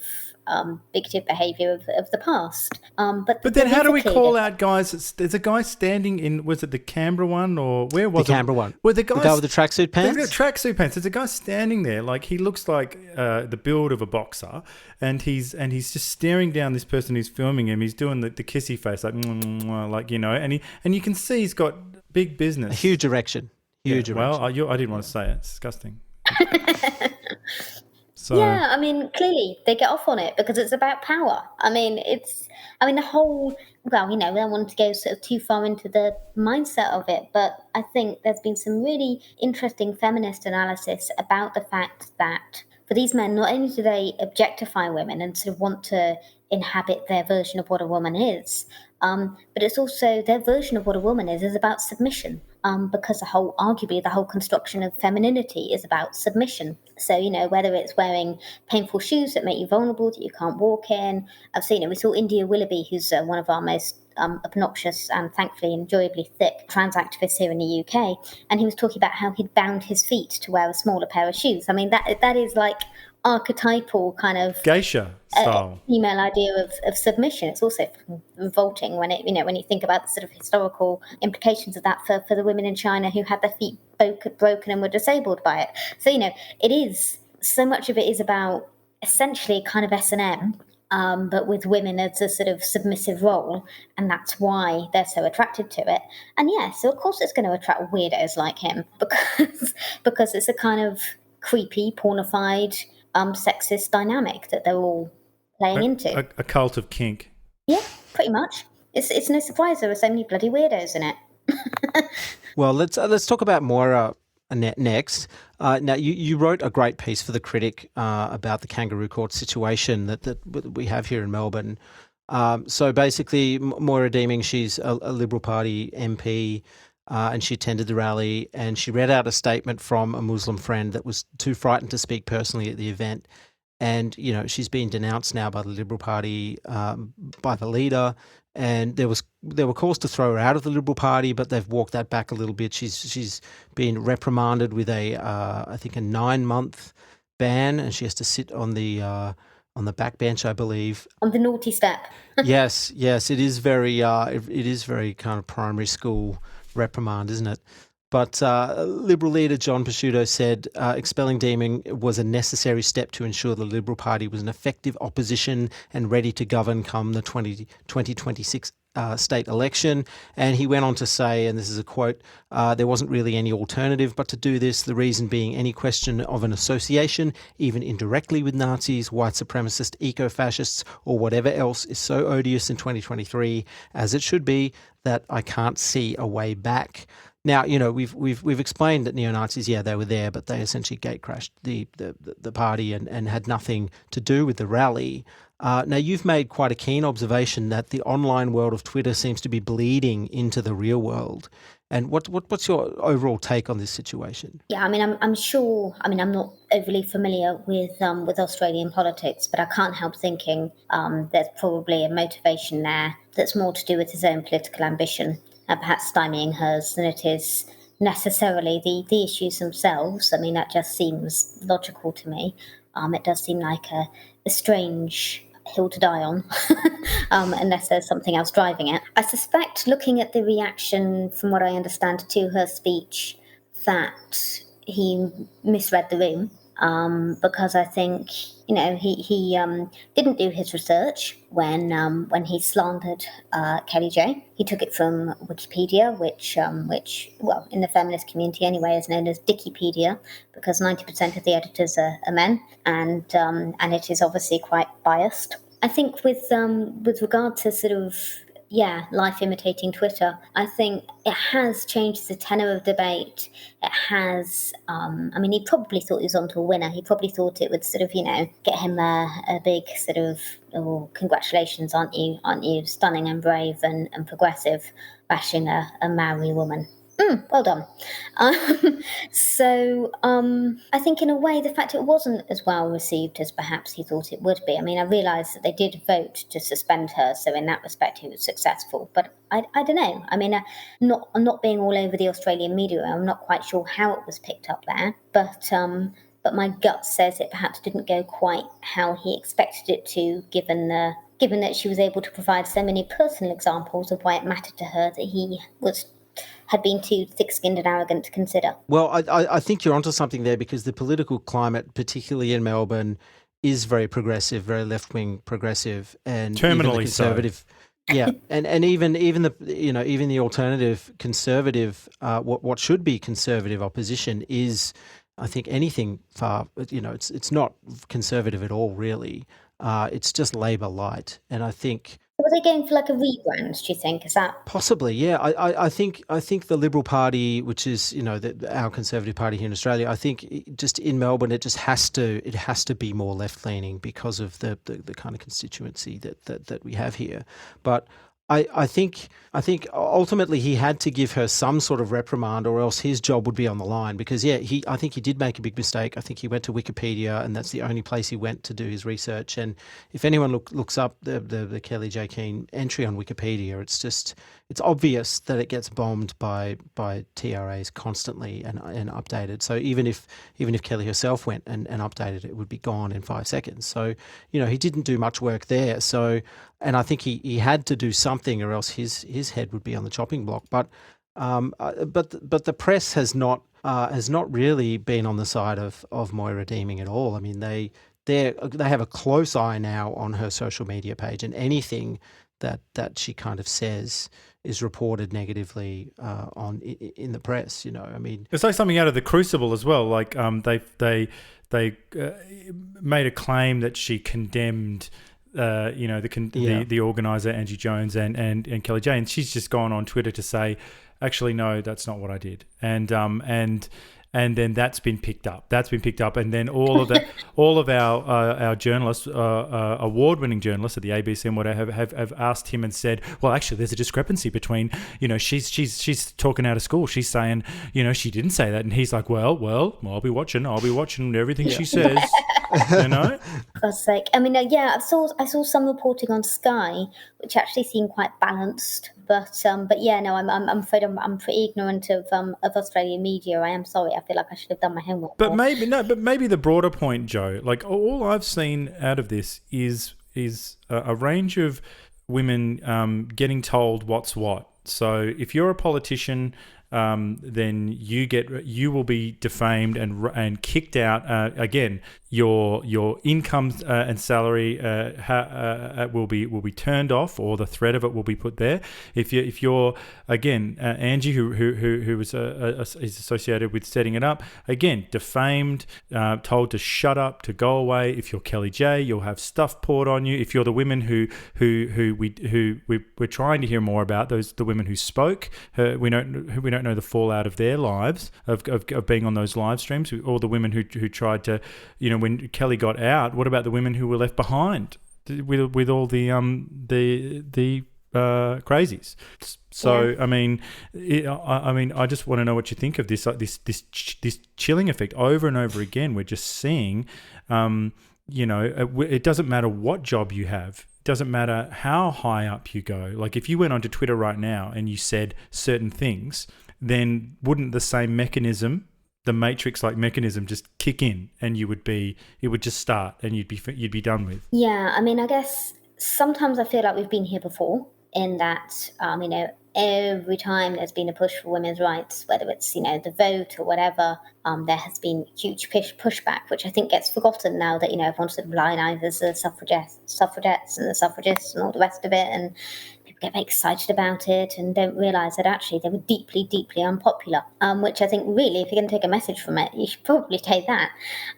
Speaker 1: bigoted behaviour of the past. But
Speaker 2: then how do we call out guys? There's a guy standing in, was it the Canberra one or where was it?
Speaker 3: The Canberra one.
Speaker 2: Well, the
Speaker 3: guy with the tracksuit pants?
Speaker 2: The tracksuit pants. There's a guy standing there, like he looks like the build of a boxer, and he's just staring down this person who's filming him. He's doing the kissy face, like, and you can see he's got big business.
Speaker 3: A huge erection. Huge erection.
Speaker 2: Well, I didn't want to say it. It's disgusting. So,
Speaker 1: yeah, I mean, clearly they get off on it because it's about power. The whole, we don't want to go sort of too far into the mindset of it, but I think there's been some really interesting feminist analysis about the fact that for these men, not only do they objectify women and sort of want to inhabit their version of what a woman is, but it's also their version of what a woman is about submission, because arguably the whole construction of femininity is about submission. So, whether it's wearing painful shoes that make you vulnerable, that you can't walk in. I've seen it. We saw India Willoughby, who's one of our most obnoxious and thankfully enjoyably thick trans activists here in the UK, and he was talking about how he'd bound his feet to wear a smaller pair of shoes. I mean, that is like archetypal kind of
Speaker 2: geisha style
Speaker 1: female idea of submission. It's also revolting when when you think about the sort of historical implications of that for the women in China who had their feet broken and were disabled by it. So it is, so much of it is about essentially kind of S&M, but with women as a sort of submissive role, and that's why they're so attracted to it. And so of course it's going to attract weirdos like him because it's a kind of creepy, pornified, sexist dynamic that they're all playing into.
Speaker 2: A cult of kink.
Speaker 1: Yeah, pretty much. It's no surprise there are so many bloody weirdos in it.
Speaker 3: Well, let's talk about Moira next. Now, you wrote a great piece for the Critic about the Kangaroo Court situation that we have here in Melbourne. So basically, Moira Deeming, she's a Liberal Party MP, and she attended the rally, and she read out a statement from a Muslim friend that was too frightened to speak personally at the event. And, she's been denounced now by the Liberal Party, by the leader. And there were calls to throw her out of the Liberal Party, but they've walked that back a little bit. She's been reprimanded with I think a 9-month ban, and she has to sit on the backbench, I believe.
Speaker 1: On the naughty step.
Speaker 3: Yes, it is very kind of primary school reprimand, isn't it? But Liberal leader John Pesutto said expelling Deeming was a necessary step to ensure the Liberal Party was an effective opposition and ready to govern come the 2026 state election. And he went on to say, and this is a quote, there wasn't really any alternative but to do this, the reason being any question of an association, even indirectly with Nazis, white supremacist, eco-fascists, or whatever else is so odious in 2023, as it should be, that I can't see a way back. Now, we've explained that neo-Nazis, they were there, but they essentially gatecrashed the party and had nothing to do with the rally. Now, you've made quite a keen observation that the online world of Twitter seems to be bleeding into the real world. And what's your overall take on this situation?
Speaker 1: Yeah, I'm sure. I'm not overly familiar with Australian politics, but I can't help thinking there's probably a motivation there that's more to do with his own political ambition, perhaps stymieing hers, than it is necessarily the issues themselves. That just seems logical to me. It does seem like a strange hill to die on, unless there's something else driving it. I suspect, looking at the reaction, from what I understand, to her speech, that he misread the room, because I think he didn't do his research when he slandered Kellie-Jay. He took it from Wikipedia, which in the feminist community anyway is known as Dickipedia, because 90% of the editors are men, and it is obviously quite biased. I think with regard to sort of life imitating Twitter, I think it has changed the tenor of debate. It has, he probably thought he was onto a winner. He probably thought it would sort of, get him a big sort of, oh, congratulations, aren't you stunning and brave and progressive, bashing a Maori woman. Well done. I think in a way the fact it wasn't as well received as perhaps he thought it would be. I realise that they did vote to suspend her, so in that respect he was successful. But I don't know. Not being all over the Australian media, I'm not quite sure how it was picked up there. But my gut says it perhaps didn't go quite how he expected it to, given that she was able to provide so many personal examples of why it mattered to her that he had been too thick-skinned and arrogant to consider.
Speaker 3: Well, I think you're onto something there, because the political climate, particularly in Melbourne, is very progressive, very left-wing progressive, and
Speaker 2: terminally
Speaker 3: even the conservative. So. Yeah, and even the alternative conservative, what should be conservative opposition is, I think, anything far. It's not conservative at all, really. It's just Labor light, and I think.
Speaker 1: Were they going for like a rebrand, do you think? Is that
Speaker 3: possibly? Yeah, I think the Liberal Party, which is our Conservative Party here in Australia, I think just in Melbourne it just has to be more left leaning because of the kind of constituency that we have here. But I think ultimately he had to give her some sort of reprimand, or else his job would be on the line. Because I think he did make a big mistake. I think he went to Wikipedia, and that's the only place he went to do his research. And if anyone looks up the Kellie-Jay Keen entry on Wikipedia, it's obvious that it gets bombed by TRAs constantly and updated. So even if Kelly herself went and updated it, would be gone in 5 seconds. So he didn't do much work there. So. And I think he had to do something, or else his head would be on the chopping block. But the press has not really been on the side of Moira Deeming at all. They have a close eye now on her social media page, and anything that she kind of says is reported negatively in the press.
Speaker 2: It's like something out of the Crucible as well. Like they made a claim that she condemned. The organizer Angie Jones and Kellie-Jay, and she's just gone on Twitter to say, actually, no, that's not what I did, and then that's been picked up. And then all of our journalists, award-winning journalists at the ABC and whatever, have asked him and said, well, actually, there's a discrepancy between, she's talking out of school. She's saying, she didn't say that, and he's like, well, I'll be watching everything she says. For
Speaker 1: God's sake. I saw some reporting on Sky, which actually seemed quite balanced. But I'm afraid I'm pretty ignorant of Australian media. I am sorry. I feel like I should have done my homework.
Speaker 2: But maybe the broader point, Jo, like all I've seen out of this is a range of women getting told what's what. So if you're a politician, then you will be defamed and kicked out. Again, your income and salary will be turned off, or the threat of it will be put there. If you're again Angie, who is associated with setting it up, again defamed, told to shut up, to go away. If you're Kellie-Jay, you'll have stuff poured on you. If you're the women who we're trying to hear more about, the women who spoke, we don't know the fallout of their lives of being on those live streams, or the women who tried to, when Kelly got out, what about the women who were left behind with all the crazies? So yeah. I just want to know what you think of this, like this chilling effect over and over again. We're just seeing, it doesn't matter what job you have. Doesn't matter how high up you go. Like if you went onto Twitter right now and you said certain things, then wouldn't the same mechanism, the Matrix-like mechanism, just kick in, and it would just start, and you'd be done with?
Speaker 1: Yeah, I guess sometimes I feel like we've been here before, in that every time there's been a push for women's rights, whether it's the vote or whatever, there has been huge pushback, which I think gets forgotten now that everyone's sort of lionizes the suffragettes and the suffragists and all the rest of it, and people get very excited about it and don't realise that actually they were deeply, deeply unpopular. Which I think really, if you're going to take a message from it, you should probably take that.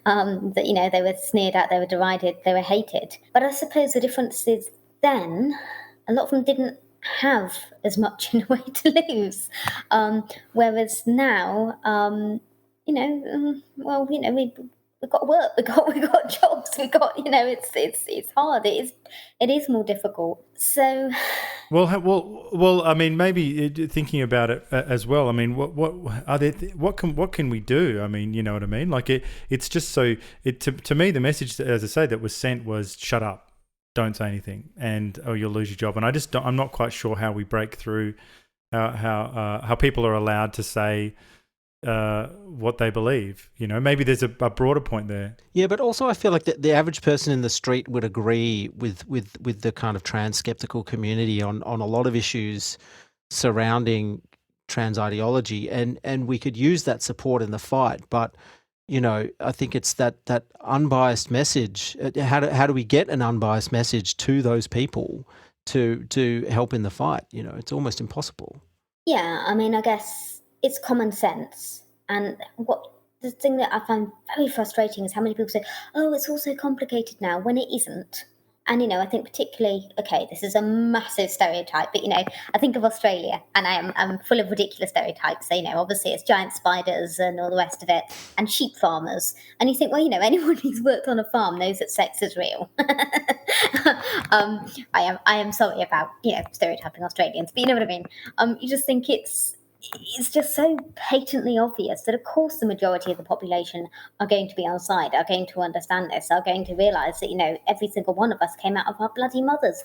Speaker 1: That they were sneered at, they were derided, they were hated. But I suppose the difference is then a lot of them didn't have as much in a way to lose, whereas now, we've got work, we've got jobs, we've got it's hard, it is more difficult. So,
Speaker 2: well, maybe thinking about it as well. What can we do? You know what I mean? Like it's just so. To me, the message, as I say, that was sent was shut up. Don't say anything, and you'll lose your job. And I'm not quite sure how we break through how people are allowed to say what they believe. Maybe there's a broader point there.
Speaker 3: Yeah, but also I feel like the average person in the street would agree with the kind of trans skeptical community on a lot of issues surrounding trans ideology, and we could use that support in the fight, but I think it's that unbiased message. How do we get an unbiased message to those people to help in the fight? It's almost impossible.
Speaker 1: Yeah, I guess it's common sense. And the thing that I find very frustrating is how many people say, "Oh, it's all so complicated now," when it isn't. And I think particularly, okay, this is a massive stereotype, but I think of Australia, and I'm full of ridiculous stereotypes. So obviously it's giant spiders and all the rest of it, and sheep farmers. And you think, well, anyone who's worked on a farm knows that sex is real. I am sorry about stereotyping Australians, but you know what I mean. You just think it's just so patently obvious that, of course, the majority of the population are going to be on side, are going to understand this, are going to realise that, every single one of us came out of our bloody mothers.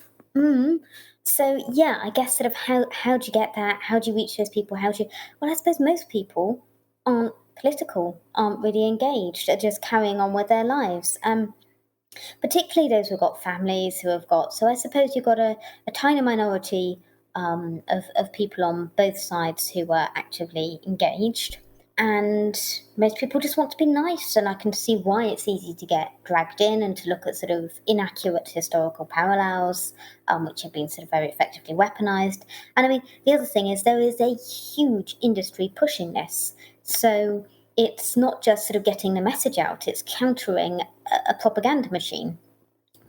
Speaker 1: So, yeah, I guess sort of how do you get that? How do you reach those people? Well, I suppose most people aren't political, aren't really engaged, are just carrying on with their lives. Particularly those who've got families, so I suppose you've got a tiny minority of people on both sides who are actively engaged, and most people just want to be nice, and I can see why it's easy to get dragged in and to look at sort of inaccurate historical parallels, which have been sort of very effectively weaponized. And the other thing is there is a huge industry pushing this, so it's not just sort of getting the message out, it's countering a propaganda machine.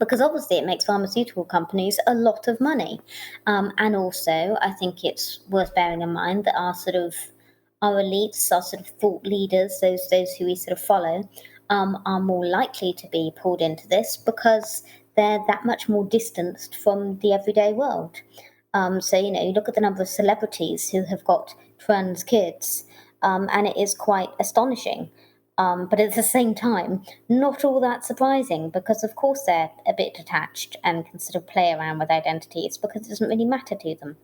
Speaker 1: Because obviously it makes pharmaceutical companies a lot of money. And also, I think it's worth bearing in mind that our elites, our sort of thought leaders, those who we sort of follow, are more likely to be pulled into this because they're that much more distanced from the everyday world. So, you look at the number of celebrities who have got trans kids, and it is quite astonishing. But at the same time, not all that surprising because, of course, they're a bit detached and can sort of play around with identities because it doesn't really matter to them.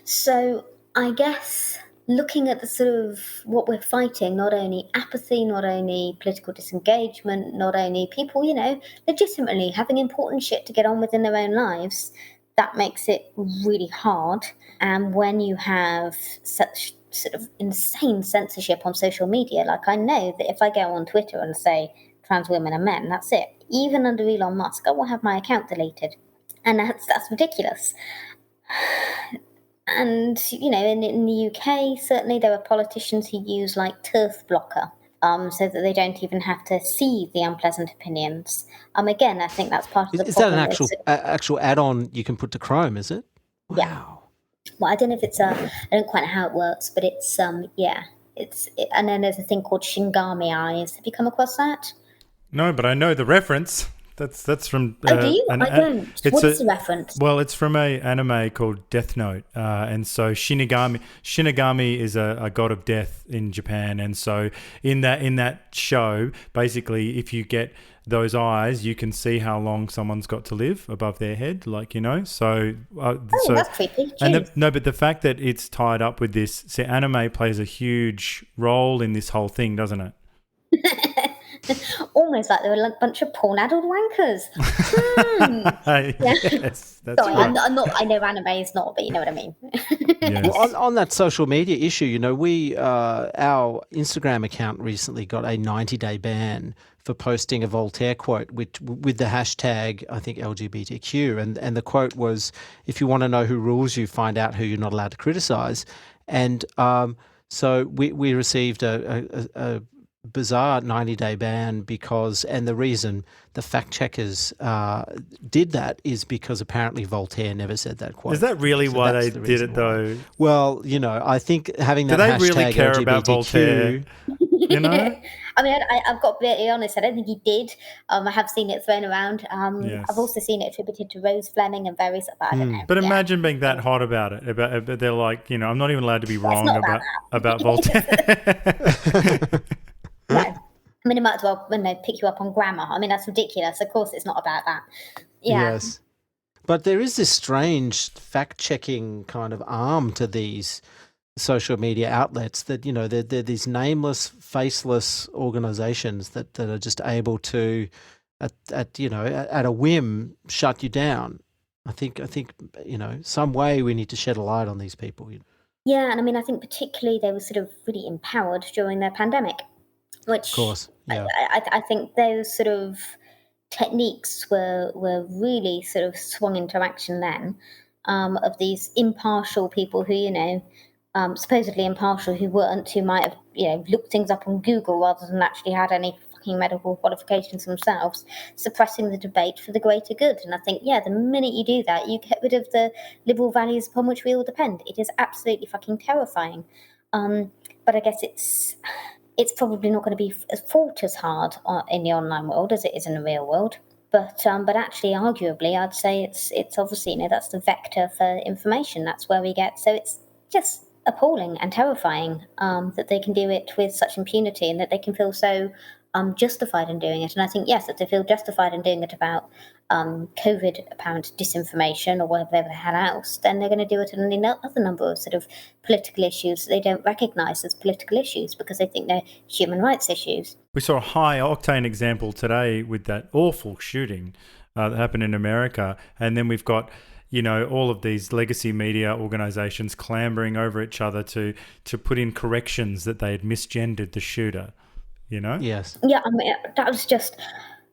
Speaker 1: So I guess looking at the sort of what we're fighting, not only apathy, not only political disengagement, not only people, legitimately having important shit to get on with in their own lives, that makes it really hard. And when you have such sort of insane censorship on social media. Like, I know that if I go on Twitter and say trans women are men, that's it. Even under Elon Musk, I will have my account deleted. And that's ridiculous. And, in the UK, certainly there are politicians who use, like, turf blocker, so that they don't even have to see the unpleasant opinions. Again, I think that's part of the
Speaker 3: Is that
Speaker 1: problem.
Speaker 3: an actual add-on you can put to Chrome, is it?
Speaker 1: Yeah.
Speaker 3: Wow.
Speaker 1: Well, I don't know if it's I don't quite know how it works, but it's and then there's a thing called Shingami eyes. Have you come across that?
Speaker 2: No, but I know the reference. That's from.
Speaker 1: Oh, do you? I don't. What is the reference?
Speaker 2: Well, it's from a anime called Death Note, and so Shinigami is a god of death in Japan, and so in that show, basically, if you get those eyes, you can see how long someone's got to live above their head, like, So, so
Speaker 1: that's creepy.
Speaker 2: But the fact that it's tied up with this, see, anime plays a huge role in this whole thing, doesn't it?
Speaker 1: Almost like they were like a bunch of porn-addled wankers.
Speaker 2: Yes, that's
Speaker 1: Sorry,
Speaker 2: right.
Speaker 1: I'm not. I know anime is not, but you know what I mean.
Speaker 2: Yes.
Speaker 3: Well, on that social media issue, we our Instagram account recently got a 90-day ban for posting a Voltaire quote with the hashtag, I think, LGBTQ, and the quote was, "If you want to know who rules you, find out who you're not allowed to criticize." And so we received a bizarre 90-day ban because, and the reason the fact checkers did that is because apparently Voltaire never said that quote.
Speaker 2: Is that really why they did it though?
Speaker 3: Well, I think having that hashtag
Speaker 2: do they really care
Speaker 3: LGBTQ,
Speaker 2: about Voltaire?
Speaker 1: I mean, I've got to be honest, I don't think he did. I have seen it thrown around.
Speaker 2: Yes.
Speaker 1: I've also seen it attributed to Rose Fleming and various, but I don't know.
Speaker 2: But imagine being that hot about it. But they're like, I'm not even allowed to be wrong about Voltaire.
Speaker 1: No. I mean, it might as well pick you up on grammar. I mean, that's ridiculous. Of course, it's not about that. Yeah.
Speaker 3: Yes. But there is this strange fact-checking kind of arm to these social media outlets that, they're these nameless, faceless organizations that are just able to, at a whim, shut you down. I think some way we need to shed a light on these people.
Speaker 1: Yeah, and I mean, I think particularly they were sort of really empowered during their pandemic. Which,
Speaker 3: of course, yeah.
Speaker 1: I think those sort of techniques were really sort of swung into action then, of these impartial people who, supposedly impartial, who weren't, who might have, looked things up on Google rather than actually had any fucking medical qualifications themselves, suppressing the debate for the greater good. And I think, the minute you do that, you get rid of the liberal values upon which we all depend. It is absolutely fucking terrifying. But I guess it's probably not going to be fought as hard in the online world as it is in the real world. But actually, arguably, I'd say it's obviously, that's the vector for information. That's where we get. So it's just appalling and terrifying that they can do it with such impunity and that they can feel so justified in doing it. And I think, yes, if they feel justified in doing it about COVID apparent disinformation or whatever the hell else, then they're going to do it on another number of sort of political issues that they don't recognise as political issues because they think they're human rights issues.
Speaker 2: We saw a high-octane example today with that awful shooting that happened in America, and then we've got all of these legacy media organisations clambering over each other to put in corrections that they had misgendered the shooter.
Speaker 3: Yes.
Speaker 1: Yeah, I mean, that was just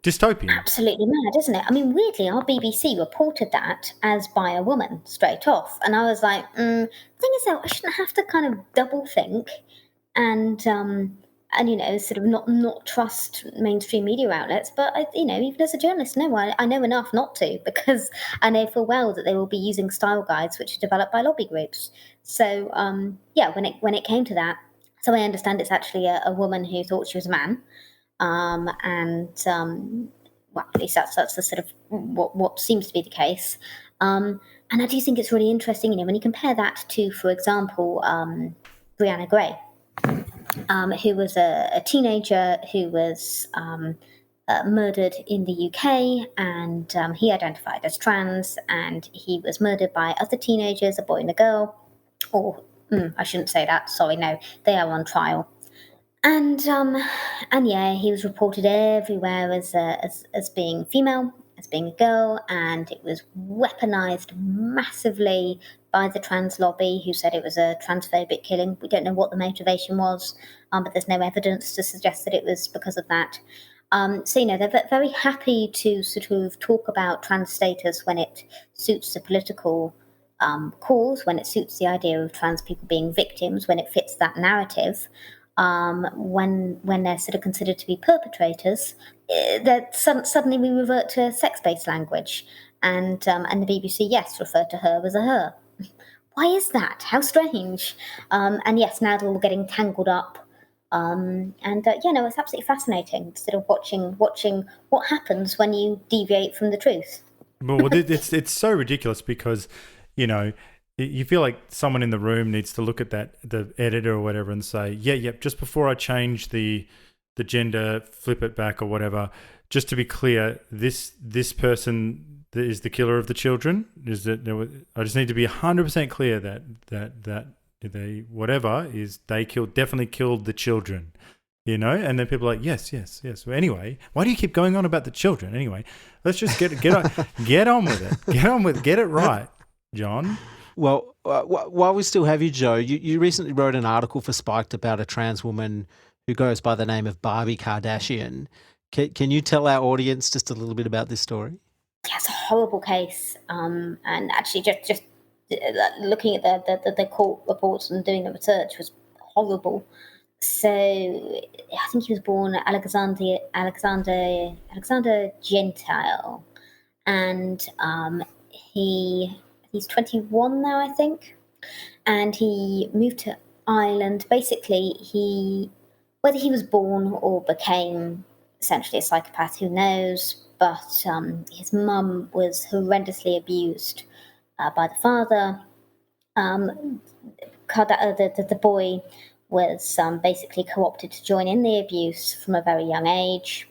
Speaker 2: dystopian.
Speaker 1: Absolutely mad, isn't it? I mean, weirdly, our BBC reported that as by a woman straight off, and I was like, the thing is, though, I shouldn't have to kind of double think and sort of not trust mainstream media outlets. But even as a journalist, no, I know enough not to, because I know full well that they will be using style guides which are developed by lobby groups. So when it came to that. So I understand it's actually a woman who thought she was a man, well, at least that's the sort of what seems to be the case. And I do think it's really interesting, when you compare that to, for example, Brianna Gray, who was a teenager who was murdered in the UK, and he identified as trans, and he was murdered by other teenagers, a boy and a girl, or I shouldn't say that. Sorry, no, they are on trial. And he was reported everywhere as being female, as being a girl, and it was weaponized massively by the trans lobby, who said it was a transphobic killing. We don't know what the motivation was, but there's no evidence to suggest that it was because of that. So, they're very happy to sort of talk about trans status when it suits the political cause, when it suits the idea of trans people being victims, when it fits that narrative. When they're sort of considered to be perpetrators, that suddenly we revert to sex-based language, and the BBC, yes, referred to her as a her. Why is that? How strange. And yes, now they're all getting tangled up. It's absolutely fascinating, sort of watching what happens when you deviate from the truth.
Speaker 2: Well, it's so ridiculous because, you feel like someone in the room needs to look at the editor or whatever, and say, just before I change the gender, flip it back or whatever, just to be clear, this person is the killer of the children. I just need to be 100% clear that they definitely killed the children, and then people are like, yes. Well, anyway, why do you keep going on about the children? Anyway, let's just get on with it. Get it right, John.
Speaker 3: Well, while we still have you, Jo, you recently wrote an article for Spiked about a trans woman who goes by the name of Barbie Kardashian. Can you tell our audience just a little bit about this story?
Speaker 1: Yeah, it's a horrible case. And actually, just looking at the court reports and doing the research was horrible. So I think he was born Alexander Gentile, and he's 21 now, I think, and he moved to Ireland. Basically, whether he was born or became essentially a psychopath, who knows, but his mum was horrendously abused by the father. The boy was basically co-opted to join in the abuse from a very young age.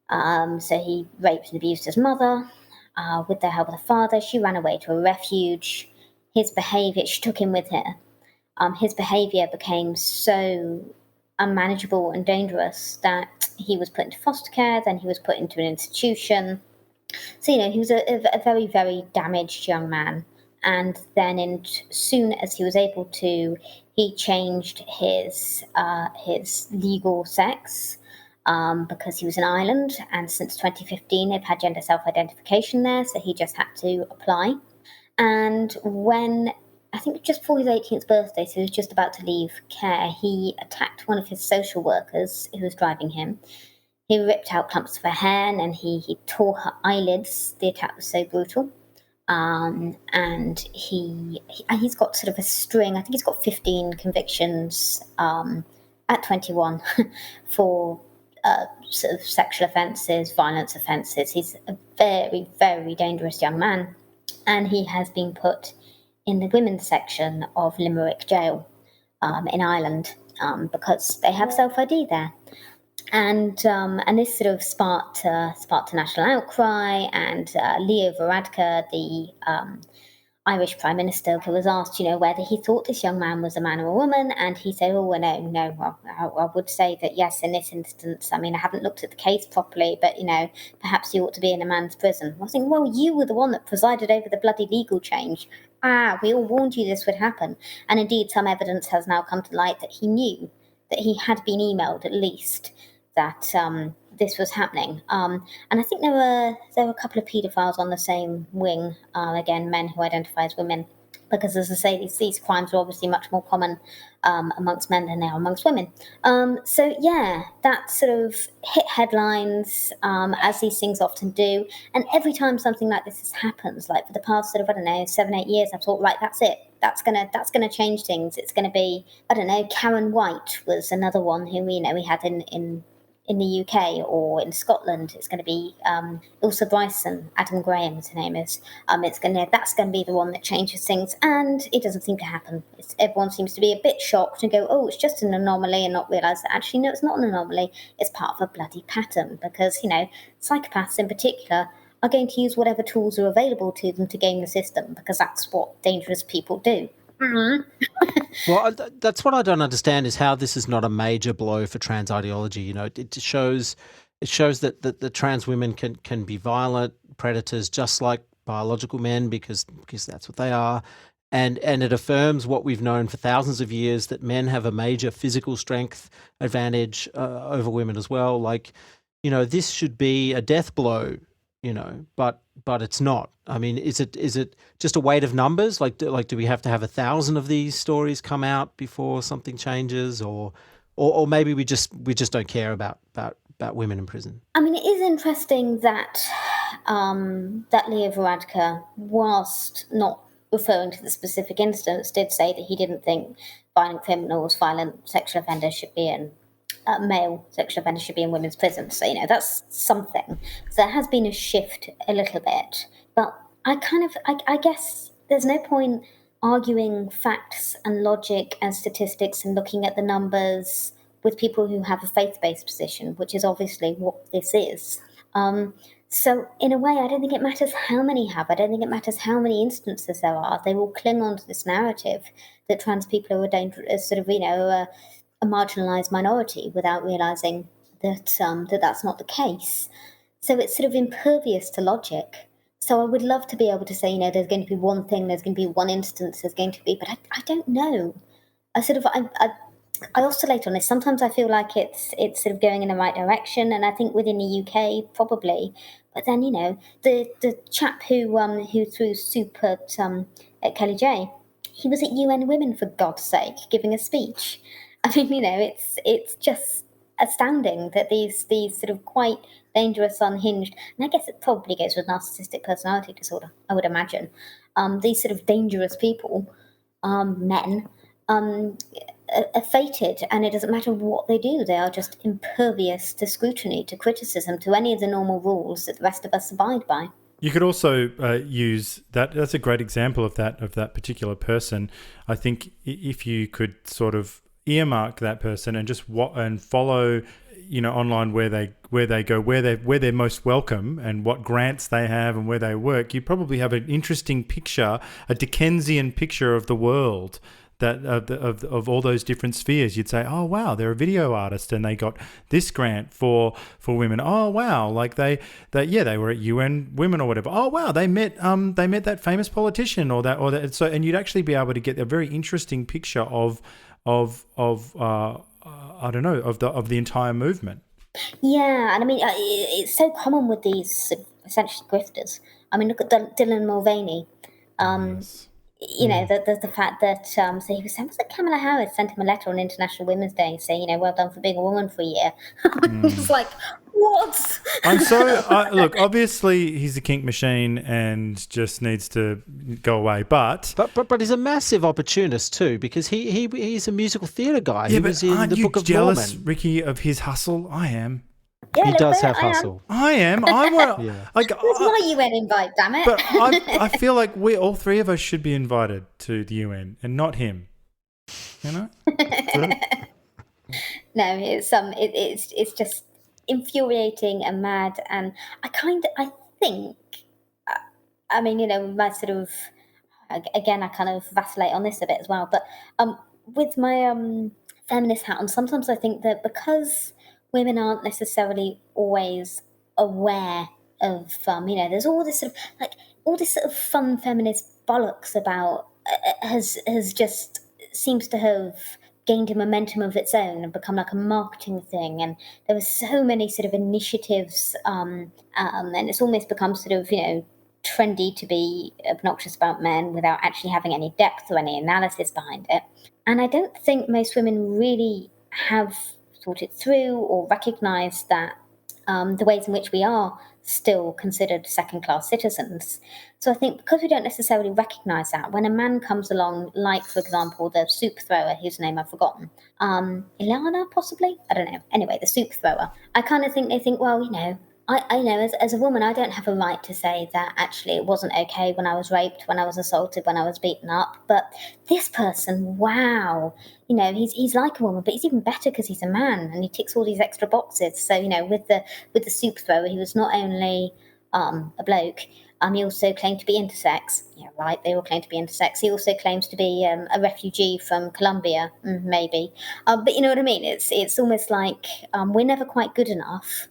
Speaker 1: So he raped and abused his mother. With the help of the father, she ran away to a refuge. She took him with her. His behaviour became so unmanageable and dangerous that he was put into foster care, then he was put into an institution. So, he was a very, very damaged young man. And then soon as he was able to, he changed his legal sex. Because he was in Ireland, and since 2015 they've had gender self-identification there, so he just had to apply. And when, I think just before his 18th birthday, so he was just about to leave care, he attacked one of his social workers who was driving him. He ripped out clumps of her hair, and then he tore her eyelids. The attack was so brutal. And he's got sort of a string, I think he's got 15 convictions at 21 for sort of sexual offences, violence offences. He's a very, very dangerous young man, and he has been put in the women's section of Limerick Jail in Ireland because they have self-ID there. And this sort of sparked a national outcry, and Leo Varadkar, the Irish Prime Minister, was asked, whether he thought this young man was a man or a woman, and he said, no, I would say that yes, in this instance, I haven't looked at the case properly, but, perhaps he ought to be in a man's prison. I was thinking, well, you were the one that presided over the bloody legal change. We all warned you this would happen. And indeed, some evidence has now come to light that he knew, that he had been emailed at least, that this was happening. And I think there were a couple of paedophiles on the same wing, again, men who identify as women, because, as I say, these crimes are obviously much more common amongst men than they are amongst women. So, yeah, that sort of hit headlines, as these things often do. And every time something like this happens, like for the past 7-8 years, I've thought, right, that's it. That's gonna change things. It's gonna be, Karen White was another one who we had in the UK or in Scotland. It's going to be Ilsa Bryson, Adam Graham, as her name is. That's going to be the one that changes things, and it doesn't seem to happen. Everyone seems to be a bit shocked and go, "Oh, it's just an anomaly," and not realise that actually no, it's not an anomaly. It's part of a bloody pattern, because psychopaths in particular are going to use whatever tools are available to them to game the system, because that's what dangerous people do.
Speaker 3: Well, that's what I don't understand, is how this is not a major blow for trans ideology. It shows that the trans women can be violent predators just like biological men, because that's what they are. And it affirms what we've known for thousands of years, that men have a major physical strength advantage over women as well. Like, this should be a death blow, but it's not. I mean, is it just a weight of numbers? Like, do we have to have 1,000 of these stories come out before something changes, or maybe we just don't care about women in prison?
Speaker 1: I mean, it is interesting that that Leo Varadkar, whilst not referring to the specific instance, did say that he didn't think violent criminals, violent sexual offenders should be in male sexual offenders should be in women's prisons. So, that's something. So there has been a shift a little bit. But I guess there's no point arguing facts and logic and statistics and looking at the numbers with people who have a faith-based position, which is obviously what this is. So in a way, I don't think it matters how many have. I don't think it matters how many instances there are. They will cling on to this narrative that trans people are a dangerous, sort of, a marginalised minority, without realising that that's not the case. So it's sort of impervious to logic. So I would love to be able to say, there's going to be one thing, there's going to be one instance, there's going to be, but I don't know. I oscillate on this. Sometimes I feel like it's sort of going in the right direction, and I think within the UK probably. But then the chap who threw soup at Kellie-Jay, he was at UN Women, for God's sake, giving a speech. I mean, it's just astounding that these sort of quite dangerous, unhinged, and I guess it probably goes with narcissistic personality disorder, I would imagine. These sort of dangerous people, men, are fated, and it doesn't matter what they do. They are just impervious to scrutiny, to criticism, to any of the normal rules that the rest of us abide by.
Speaker 2: You could also use that. That's a great example of that particular person. I think if you could sort of earmark that person and just and follow, online where they go, where they're most welcome, and what grants they have and where they work, you probably have an interesting picture, a Dickensian picture of the world. That of all those different spheres. You'd say, oh wow, they're a video artist and they got this grant for women. Oh wow, like they were at UN Women or whatever. Oh wow, they met that famous politician or that. So, and you'd actually be able to get a very interesting picture of I don't know, of the entire movement.
Speaker 1: Yeah, and I mean it's so common with these essentially grifters. I mean, look at Dylan Mulvaney.
Speaker 2: Yes.
Speaker 1: The fact that so he was saying, was it Kamala Harris sent him a letter on International Women's Day saying, well done for being a woman for a year. It's like, what?
Speaker 2: I'm so look. Obviously, he's a kink machine and just needs to go away. But
Speaker 3: he's a massive opportunist too, because he's a musical theatre guy.
Speaker 2: Yeah,
Speaker 3: he was in the Book of
Speaker 2: jealous,
Speaker 3: Mormon.
Speaker 2: Ricky, of his hustle? I am.
Speaker 1: Yeah,
Speaker 3: he does have hustle.
Speaker 2: I am. I want.
Speaker 3: Yeah.
Speaker 2: Like,
Speaker 1: that's why you went invite, damn it.
Speaker 2: But I feel like we all three of us should be invited to the UN and not him.
Speaker 1: No, it's just infuriating and mad, and I think, I mean, my sort of, again, I kind of vacillate on this a bit as well, but with my feminist hat on, sometimes I think that because women aren't necessarily always aware of, there's all this sort of fun feminist bollocks about, has just seems to have gained a momentum of its own and become like a marketing thing. And there were so many sort of initiatives, and it's almost become sort of, trendy to be obnoxious about men without actually having any depth or any analysis behind it. And I don't think most women really have thought it through or recognise that the ways in which we are still considered second-class citizens. So I think because we don't necessarily recognise that, when a man comes along, like, for example, the soup thrower, whose name I've forgotten, Ilana, possibly? I don't know. Anyway, the soup thrower. I kind of think they think, well, I know as a woman, I don't have a right to say that actually it wasn't okay when I was raped, when I was assaulted, when I was beaten up. But this person, wow, he's like a woman, but he's even better because he's a man and he ticks all these extra boxes. So, with the soup thrower, he was not only a bloke, he also claimed to be intersex. Yeah, right, they all claim to be intersex. He also claims to be a refugee from Colombia, maybe. But you know what I mean? It's almost like we're never quite good enough.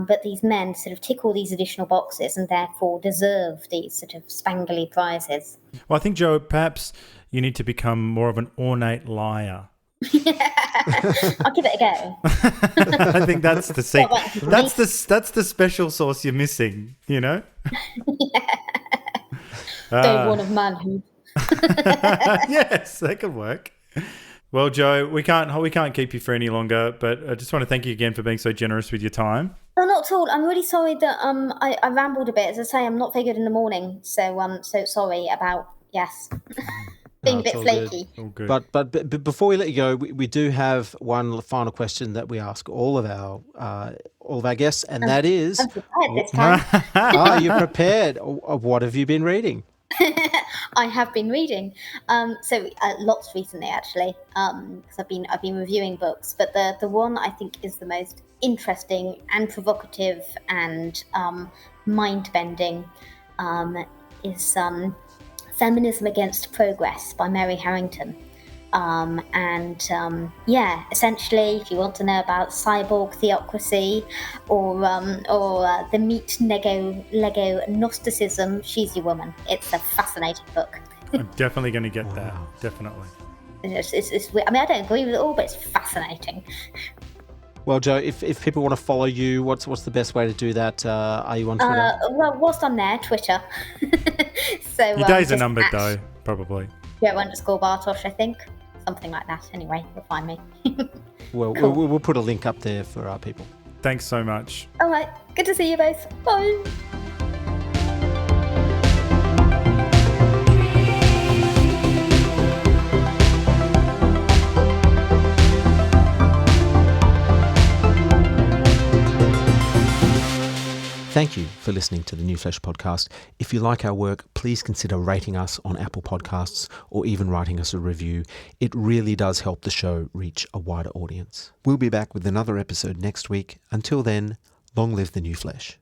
Speaker 1: but these men sort of tick all these additional boxes and therefore deserve these sort of spangly prizes.
Speaker 2: Well, I think, Jo, perhaps you need to become more of an ornate liar.
Speaker 1: I'll give it a go.
Speaker 2: I think that's the secret. That's the special sauce you're missing, you know?
Speaker 1: Day one of manhood.
Speaker 2: Yes, that could work. Well, Jo, we can't keep you for any longer, but I just want to thank you again for being so generous with your time.
Speaker 1: No, not at all. I'm really sorry that I rambled a bit. As I say, I'm not very good in the morning, so sorry about being a bit flaky.
Speaker 2: All good.
Speaker 3: But before we let you go, we do have one final question that we ask all of our guests, and that is,
Speaker 1: I'm prepared this time.
Speaker 3: are you prepared? What have you been reading?
Speaker 1: I have been reading, lots recently actually, because I've been reviewing books. But the one I think is the most interesting and provocative and mind bending is Feminism Against Progress by Mary Harrington. Essentially, if you want to know about cyborg theocracy or the meat Lego Gnosticism, she's your woman. It's a fascinating book.
Speaker 2: I'm definitely going to get that. Definitely.
Speaker 1: It's I mean, I don't agree with it all, but it's fascinating.
Speaker 3: Well, Jo, if people want to follow you, what's the best way to do that? Are you on Twitter?
Speaker 1: Well, whilst I'm there, Twitter. So
Speaker 2: your days are numbered, though, probably.
Speaker 1: Jo_Bartosch, I think. Something like that. Anyway, you'll find me.
Speaker 3: Well,
Speaker 1: Cool.
Speaker 3: we'll put a link up there for our people.
Speaker 2: Thanks so much.
Speaker 1: All right. Good to see you both. Bye.
Speaker 3: Thank you for listening to the New Flesh podcast. If you like our work, please consider rating us on Apple Podcasts or even writing us a review. It really does help the show reach a wider audience. We'll be back with another episode next week. Until then, long live the New Flesh.